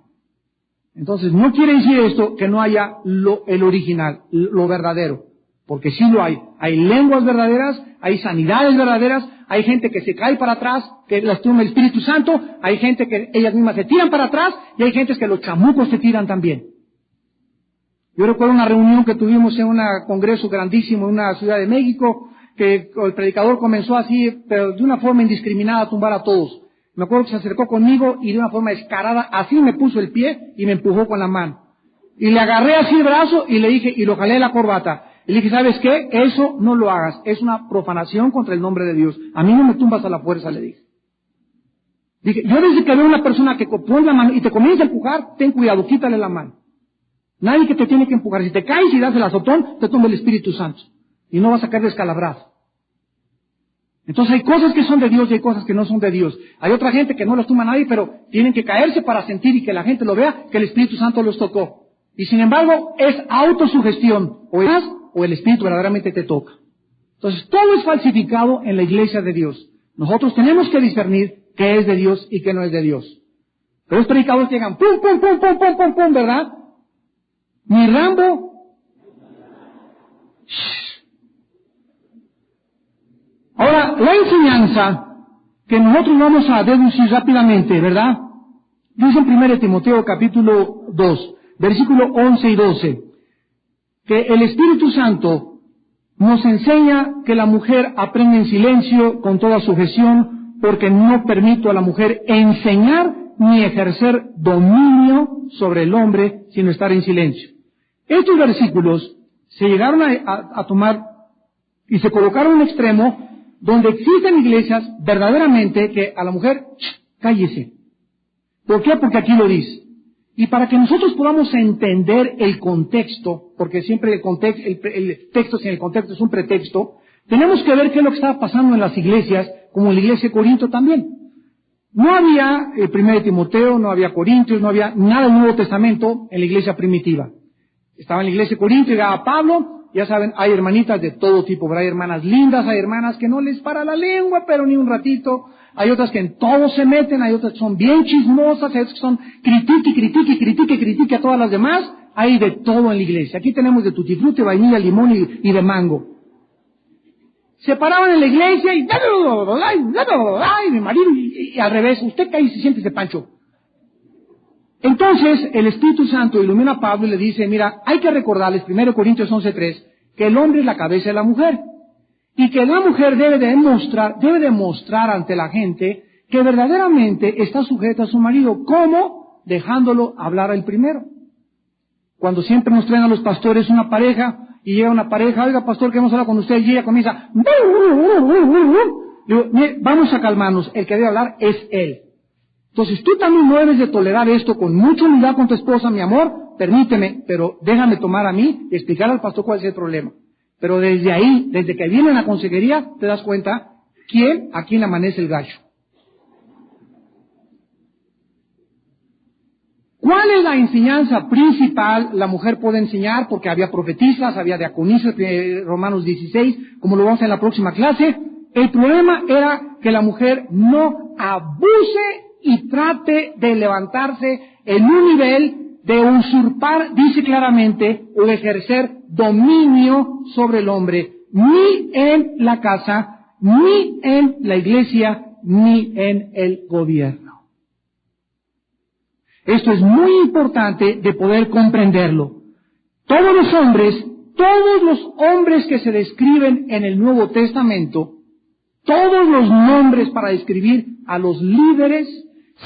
Entonces, no quiere decir esto que no haya el original, lo verdadero. Porque sí lo hay. Hay lenguas verdaderas, hay sanidades verdaderas, hay gente que se cae para atrás, que las toma el Espíritu Santo, hay gente que ellas mismas se tiran para atrás, y hay gente que los chamucos se tiran también. Yo recuerdo una reunión que tuvimos en un congreso grandísimo en una ciudad de México, que el predicador comenzó así, pero de una forma indiscriminada a tumbar a todos. Me acuerdo que se acercó conmigo y de una forma descarada, así me puso el pie y me empujó con la mano. Y le agarré así el brazo y le dije, y lo jalé de la corbata. Y le dije, ¿sabes qué? Eso no lo hagas. Es una profanación contra el nombre de Dios. A mí no me tumbas a la fuerza, le dije. Dije, yo desde que veo una persona que pone la mano y te comienza a empujar, ten cuidado, quítale la mano. Nadie que te tiene que empujar. Si te caes y das el azotón, te tumba el Espíritu Santo. Y no vas a caer descalabrado. Entonces hay cosas que son de Dios y hay cosas que no son de Dios. Hay otra gente que no las tumba a nadie, pero tienen que caerse para sentir y que la gente lo vea, que el Espíritu Santo los tocó. Y sin embargo, es autosugestión. O el Espíritu verdaderamente te toca. Entonces, todo es falsificado en la iglesia de Dios. Nosotros tenemos que discernir qué es de Dios y qué no es de Dios. Pero los predicadores llegan, pum, pum, pum, pum, pum, pum, pum, ¿verdad? Mi Rambo. Ahora, la enseñanza que nosotros vamos a deducir rápidamente, ¿verdad? Dice en 1 Timoteo capítulo 2, versículo 11 y 12, que el Espíritu Santo nos enseña que la mujer aprende en silencio con toda sujeción, porque no permito a la mujer enseñar ni ejercer dominio sobre el hombre, sino estar en silencio. Estos versículos se llegaron a tomar y se colocaron en un extremo donde existen iglesias verdaderamente que a la mujer, cállese. ¿Por qué? Porque aquí lo dice. Y para que nosotros podamos entender el contexto, porque siempre el texto sin el contexto es un pretexto, tenemos que ver qué es lo que estaba pasando en las iglesias, como en la iglesia de Corinto también. No había 1 Timoteo, no había Corintios, no había nada del Nuevo Testamento en la iglesia primitiva. Estaba en la iglesia de Corinto, llegaba Pablo. Ya saben, hay hermanitas de todo tipo, pero hay hermanas lindas, hay hermanas que no les para la lengua, pero ni un ratito. Hay otras que en todo se meten, hay otras que son bien chismosas, hay otras que son critique a todas las demás. Hay de todo en la iglesia. Aquí tenemos de tutti frutti, vainilla, limón y de mango. se paraban en la iglesia y mi marido, y al revés, usted cae y se siente ese Pancho. Entonces, el Espíritu Santo ilumina a Pablo y le dice, mira, hay que recordarles, 1 Corintios 11:3, que el hombre es la cabeza de la mujer, y que la mujer debe demostrar ante la gente que verdaderamente está sujeta a su marido. ¿Cómo? Dejándolo hablar al primero. Cuando siempre nos traen a los pastores una pareja, y llega una pareja, oiga pastor, queremos hablar con usted, y ella comienza, digo, vamos a calmarnos, el que debe hablar es él. Entonces tú también no debes de tolerar esto con mucha humildad con tu esposa, mi amor, permíteme, pero déjame tomar a mí y explicar al pastor cuál es el problema. Pero desde ahí, desde que viene en la consejería, te das cuenta a quién le amanece el gallo. ¿Cuál es la enseñanza principal la mujer puede enseñar? Porque había profetisas, había diaconisas, Romanos 16, como lo vamos a ver en la próxima clase. El problema era que la mujer no abuse y trate de levantarse en un nivel de usurpar, dice claramente, o ejercer dominio sobre el hombre, ni en la casa, ni en la iglesia, ni en el gobierno. Esto es muy importante de poder comprenderlo. Todos los hombres que se describen en el Nuevo Testamento, todos los nombres para describir a los líderes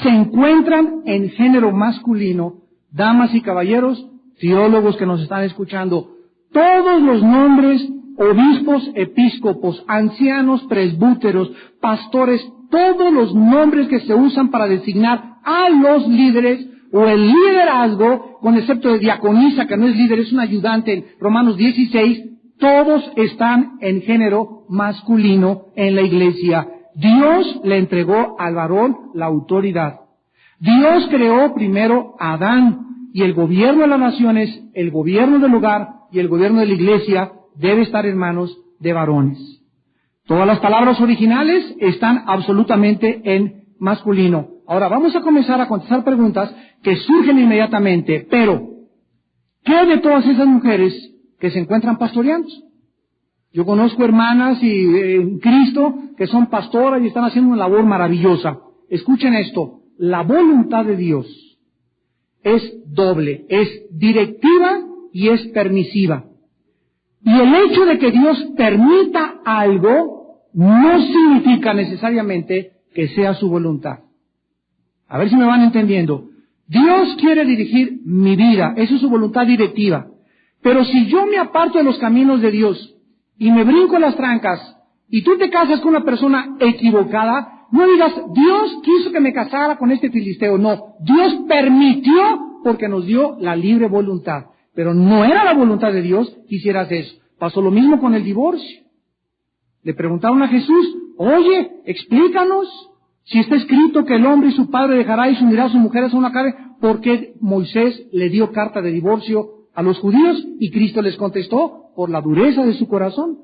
se encuentran en género masculino. Damas y caballeros, teólogos que nos están escuchando, todos los nombres, obispos, episcopos, ancianos, presbúteros, pastores, todos los nombres que se usan para designar a los líderes o el liderazgo, con excepto de diaconisa, que no es líder, es un ayudante en Romanos 16, todos están en género masculino en la iglesia. Dios le entregó al varón la autoridad. Dios creó primero a Adán, y el gobierno de las naciones, el gobierno del hogar y el gobierno de la iglesia debe estar en manos de varones. Todas las palabras originales están absolutamente en masculino. Ahora vamos a comenzar a contestar preguntas que surgen inmediatamente, pero ¿qué de todas esas mujeres que se encuentran pastoreando? Yo conozco hermanas en Cristo que son pastoras y están haciendo una labor maravillosa. Escuchen esto, la voluntad de Dios es doble, es directiva y es permisiva. Y el hecho de que Dios permita algo no significa necesariamente que sea su voluntad. A ver si me van entendiendo. Dios quiere dirigir mi vida, eso es su voluntad directiva. Pero si yo me aparto de los caminos de Dios y me brinco las trancas y tú te casas con una persona equivocada, no digas, Dios quiso que me casara con este filisteo. No, Dios permitió porque nos dio la libre voluntad. Pero no era la voluntad de Dios que hicieras eso. Pasó lo mismo con el divorcio. Le preguntaron a Jesús, oye, explícanos, si está escrito que el hombre y su padre dejará y se unirá a su mujer a una carne, ¿por qué Moisés le dio carta de divorcio a los judíos? Y Cristo les contestó, por la dureza de su corazón.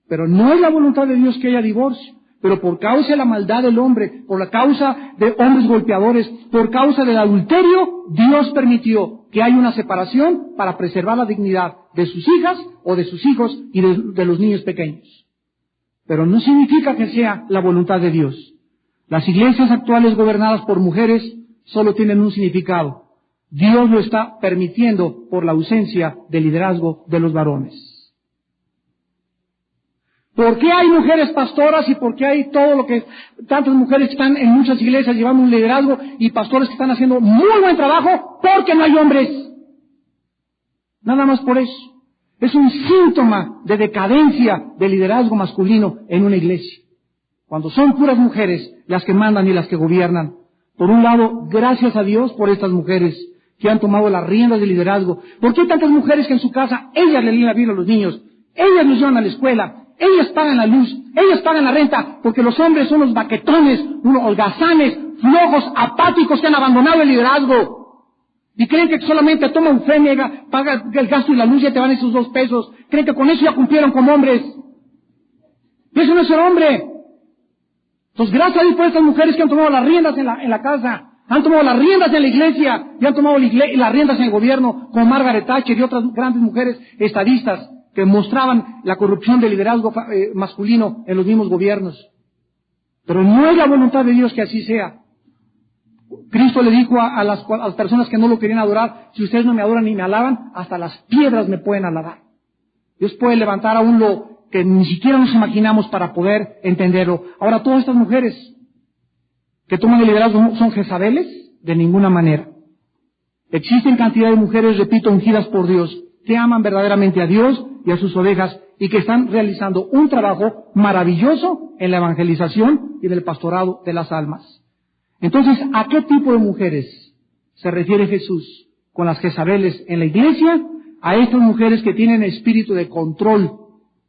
Pero no es la voluntad de Dios que haya divorcio. Pero por causa de la maldad del hombre, por la causa de hombres golpeadores, por causa del adulterio, Dios permitió que haya una separación para preservar la dignidad de sus hijas o de sus hijos y de los niños pequeños. Pero no significa que sea la voluntad de Dios. Las iglesias actuales gobernadas por mujeres solo tienen un significado. Dios lo está permitiendo por la ausencia de liderazgo de los varones. ¿Por qué hay mujeres pastoras y por qué hay tantas mujeres que están en muchas iglesias llevando un liderazgo y pastores que están haciendo muy buen trabajo? Porque no hay hombres. Nada más por eso. Es un síntoma de decadencia del liderazgo masculino en una iglesia. Cuando son puras mujeres las que mandan y las que gobiernan. Por un lado, gracias a Dios por estas mujeres que han tomado las riendas del liderazgo. ¿Por qué hay tantas mujeres que en su casa ellas le leen la Biblia a los niños? Ellas los llevan a la escuela. Ellas pagan la luz, ellas pagan la renta, porque los hombres son los baquetones, unos holgazanes, flojos, apáticos que han abandonado el liderazgo. Y creen que solamente toma un fémega, paga el gasto y la luz y ya te van esos 2 pesos. Creen que con eso ya cumplieron como hombres. Y eso no es ser hombre. Entonces, gracias a Dios por estas mujeres que han tomado las riendas en la casa, han tomado las riendas en la iglesia, y han tomado las riendas en el gobierno, como Margaret Thatcher y otras grandes mujeres estadistas, que mostraban la corrupción del liderazgo masculino en los mismos gobiernos. Pero no es la voluntad de Dios que así sea. Cristo le dijo a las personas que no lo querían adorar, si ustedes no me adoran ni me alaban, hasta las piedras me pueden alabar. Dios puede levantar aún lo que ni siquiera nos imaginamos para poder entenderlo. Ahora, todas estas mujeres que toman el liderazgo son Jezabeles, de ninguna manera. Existen cantidad de mujeres, repito, ungidas por Dios, que aman verdaderamente a Dios y a sus ovejas y que están realizando un trabajo maravilloso en la evangelización y en el pastorado de las almas. Entonces, ¿a qué tipo de mujeres se refiere Jesús con las Jezabeles en la iglesia? A estas mujeres que tienen espíritu de control,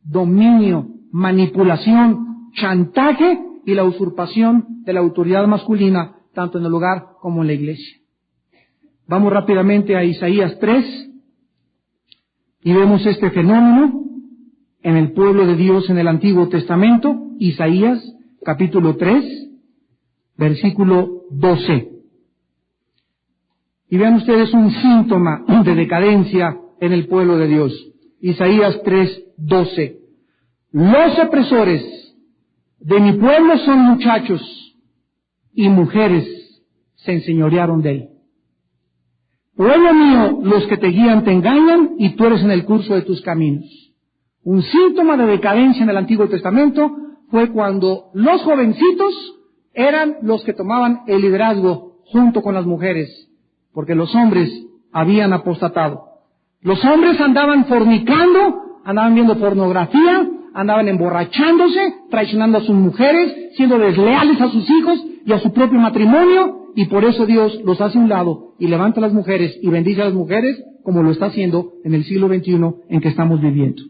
dominio, manipulación, chantaje y la usurpación de la autoridad masculina, tanto en el hogar como en la iglesia. Vamos rápidamente a Isaías 3 y vemos este fenómeno en el pueblo de Dios en el Antiguo Testamento. Isaías capítulo 3. Versículo 12. Y vean ustedes un síntoma de decadencia en el pueblo de Dios. Isaías 3:12. Los opresores de mi pueblo son muchachos y mujeres se enseñorearon de él. Pueblo mío, los que te guían te engañan y tú eres en el curso de tus caminos. Un síntoma de decadencia en el Antiguo Testamento fue cuando los jovencitos eran los que tomaban el liderazgo junto con las mujeres, porque los hombres habían apostatado. Los hombres andaban fornicando, andaban viendo pornografía, andaban emborrachándose, traicionando a sus mujeres, siendo desleales a sus hijos y a su propio matrimonio, y por eso Dios los hace a un lado y levanta a las mujeres y bendice a las mujeres, como lo está haciendo en el siglo XXI en que estamos viviendo.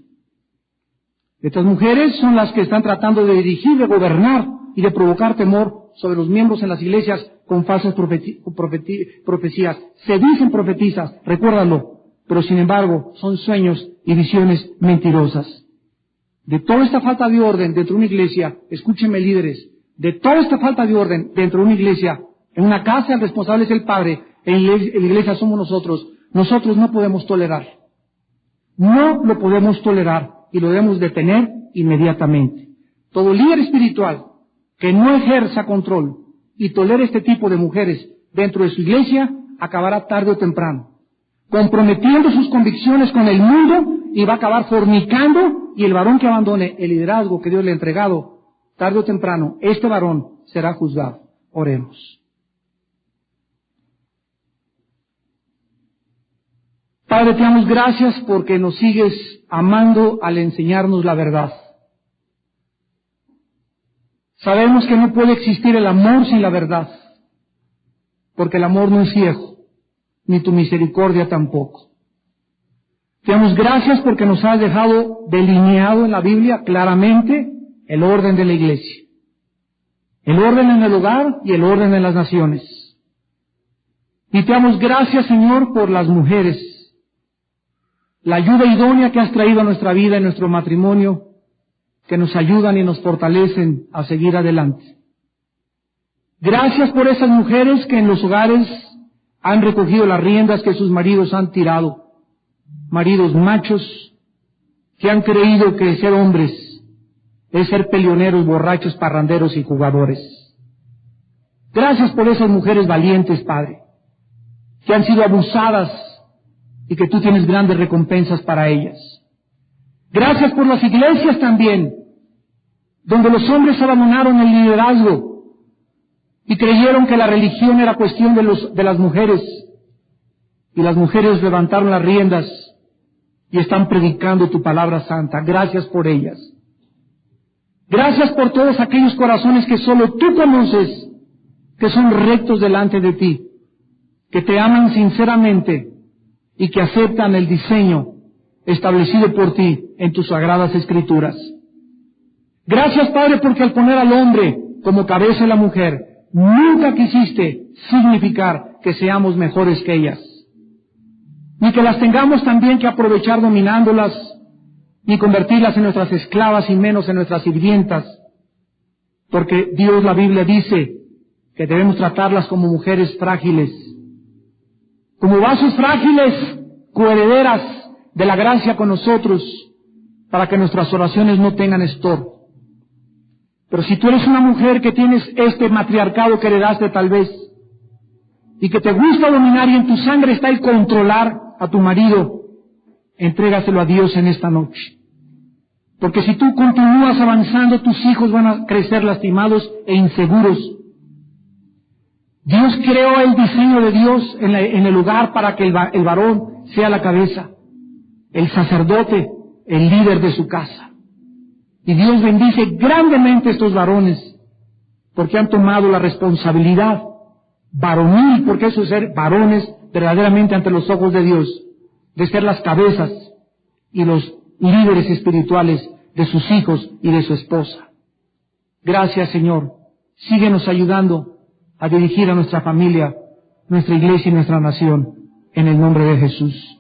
Estas mujeres son las que están tratando de dirigir, de gobernar y de provocar temor sobre los miembros en las iglesias con falsas profecías. Se dicen profetizas, recuérdalo, pero sin embargo son sueños y visiones mentirosas. De toda esta falta de orden dentro de una iglesia, escúchenme líderes, de toda esta falta de orden dentro de una iglesia, en una casa el responsable es el Padre, en la iglesia somos nosotros. Nosotros no podemos tolerar. No lo podemos tolerar y lo debemos detener inmediatamente. Todo líder espiritual que no ejerza control y tolere este tipo de mujeres dentro de su iglesia, acabará tarde o temprano, comprometiendo sus convicciones con el mundo y va a acabar fornicando, y el varón que abandone el liderazgo que Dios le ha entregado, tarde o temprano, este varón será juzgado. Oremos. Padre, te damos gracias porque nos sigues amando al enseñarnos la verdad. Sabemos que no puede existir el amor sin la verdad, porque el amor no es ciego, ni tu misericordia tampoco. Te damos gracias porque nos has dejado delineado en la Biblia claramente el orden de la iglesia, el orden en el hogar y el orden en las naciones. Y te damos gracias, Señor, por las mujeres, la ayuda idónea que has traído a nuestra vida y nuestro matrimonio, que nos ayudan y nos fortalecen a seguir adelante. Gracias por esas mujeres que en los hogares han recogido las riendas que sus maridos han tirado. Maridos machos que han creído que ser hombres es ser peleoneros, borrachos, parranderos y jugadores. Gracias por esas mujeres valientes, Padre, que han sido abusadas y que tú tienes grandes recompensas para ellas. Gracias por las iglesias también, donde los hombres abandonaron el liderazgo y creyeron que la religión era cuestión de las mujeres, y las mujeres levantaron las riendas y están predicando tu palabra santa. Gracias por ellas. Gracias por todos aquellos corazones que solo tú conoces, que son rectos delante de ti, que te aman sinceramente y que aceptan el diseño establecido por ti en tus sagradas escrituras. Gracias, Padre, porque al poner al hombre como cabeza de la mujer, nunca quisiste significar que seamos mejores que ellas, ni que las tengamos también que aprovechar dominándolas, ni convertirlas en nuestras esclavas y menos en nuestras sirvientas, porque Dios, la Biblia dice que debemos tratarlas como mujeres frágiles, como vasos frágiles, coherederas de la gracia con nosotros, para que nuestras oraciones no tengan estorbo. Pero si tú eres una mujer que tienes este matriarcado que heredaste tal vez, y que te gusta dominar y en tu sangre está el controlar a tu marido, entrégaselo a Dios en esta noche. Porque si tú continúas avanzando, tus hijos van a crecer lastimados e inseguros. Dios creó el diseño de Dios en el lugar para que el varón sea la cabeza, el sacerdote, el líder de su casa. Y Dios bendice grandemente a estos varones, porque han tomado la responsabilidad varonil, porque eso es ser varones verdaderamente ante los ojos de Dios, de ser las cabezas y los líderes espirituales de sus hijos y de su esposa. Gracias, Señor. Síguenos ayudando a dirigir a nuestra familia, nuestra iglesia y nuestra nación, en el nombre de Jesús.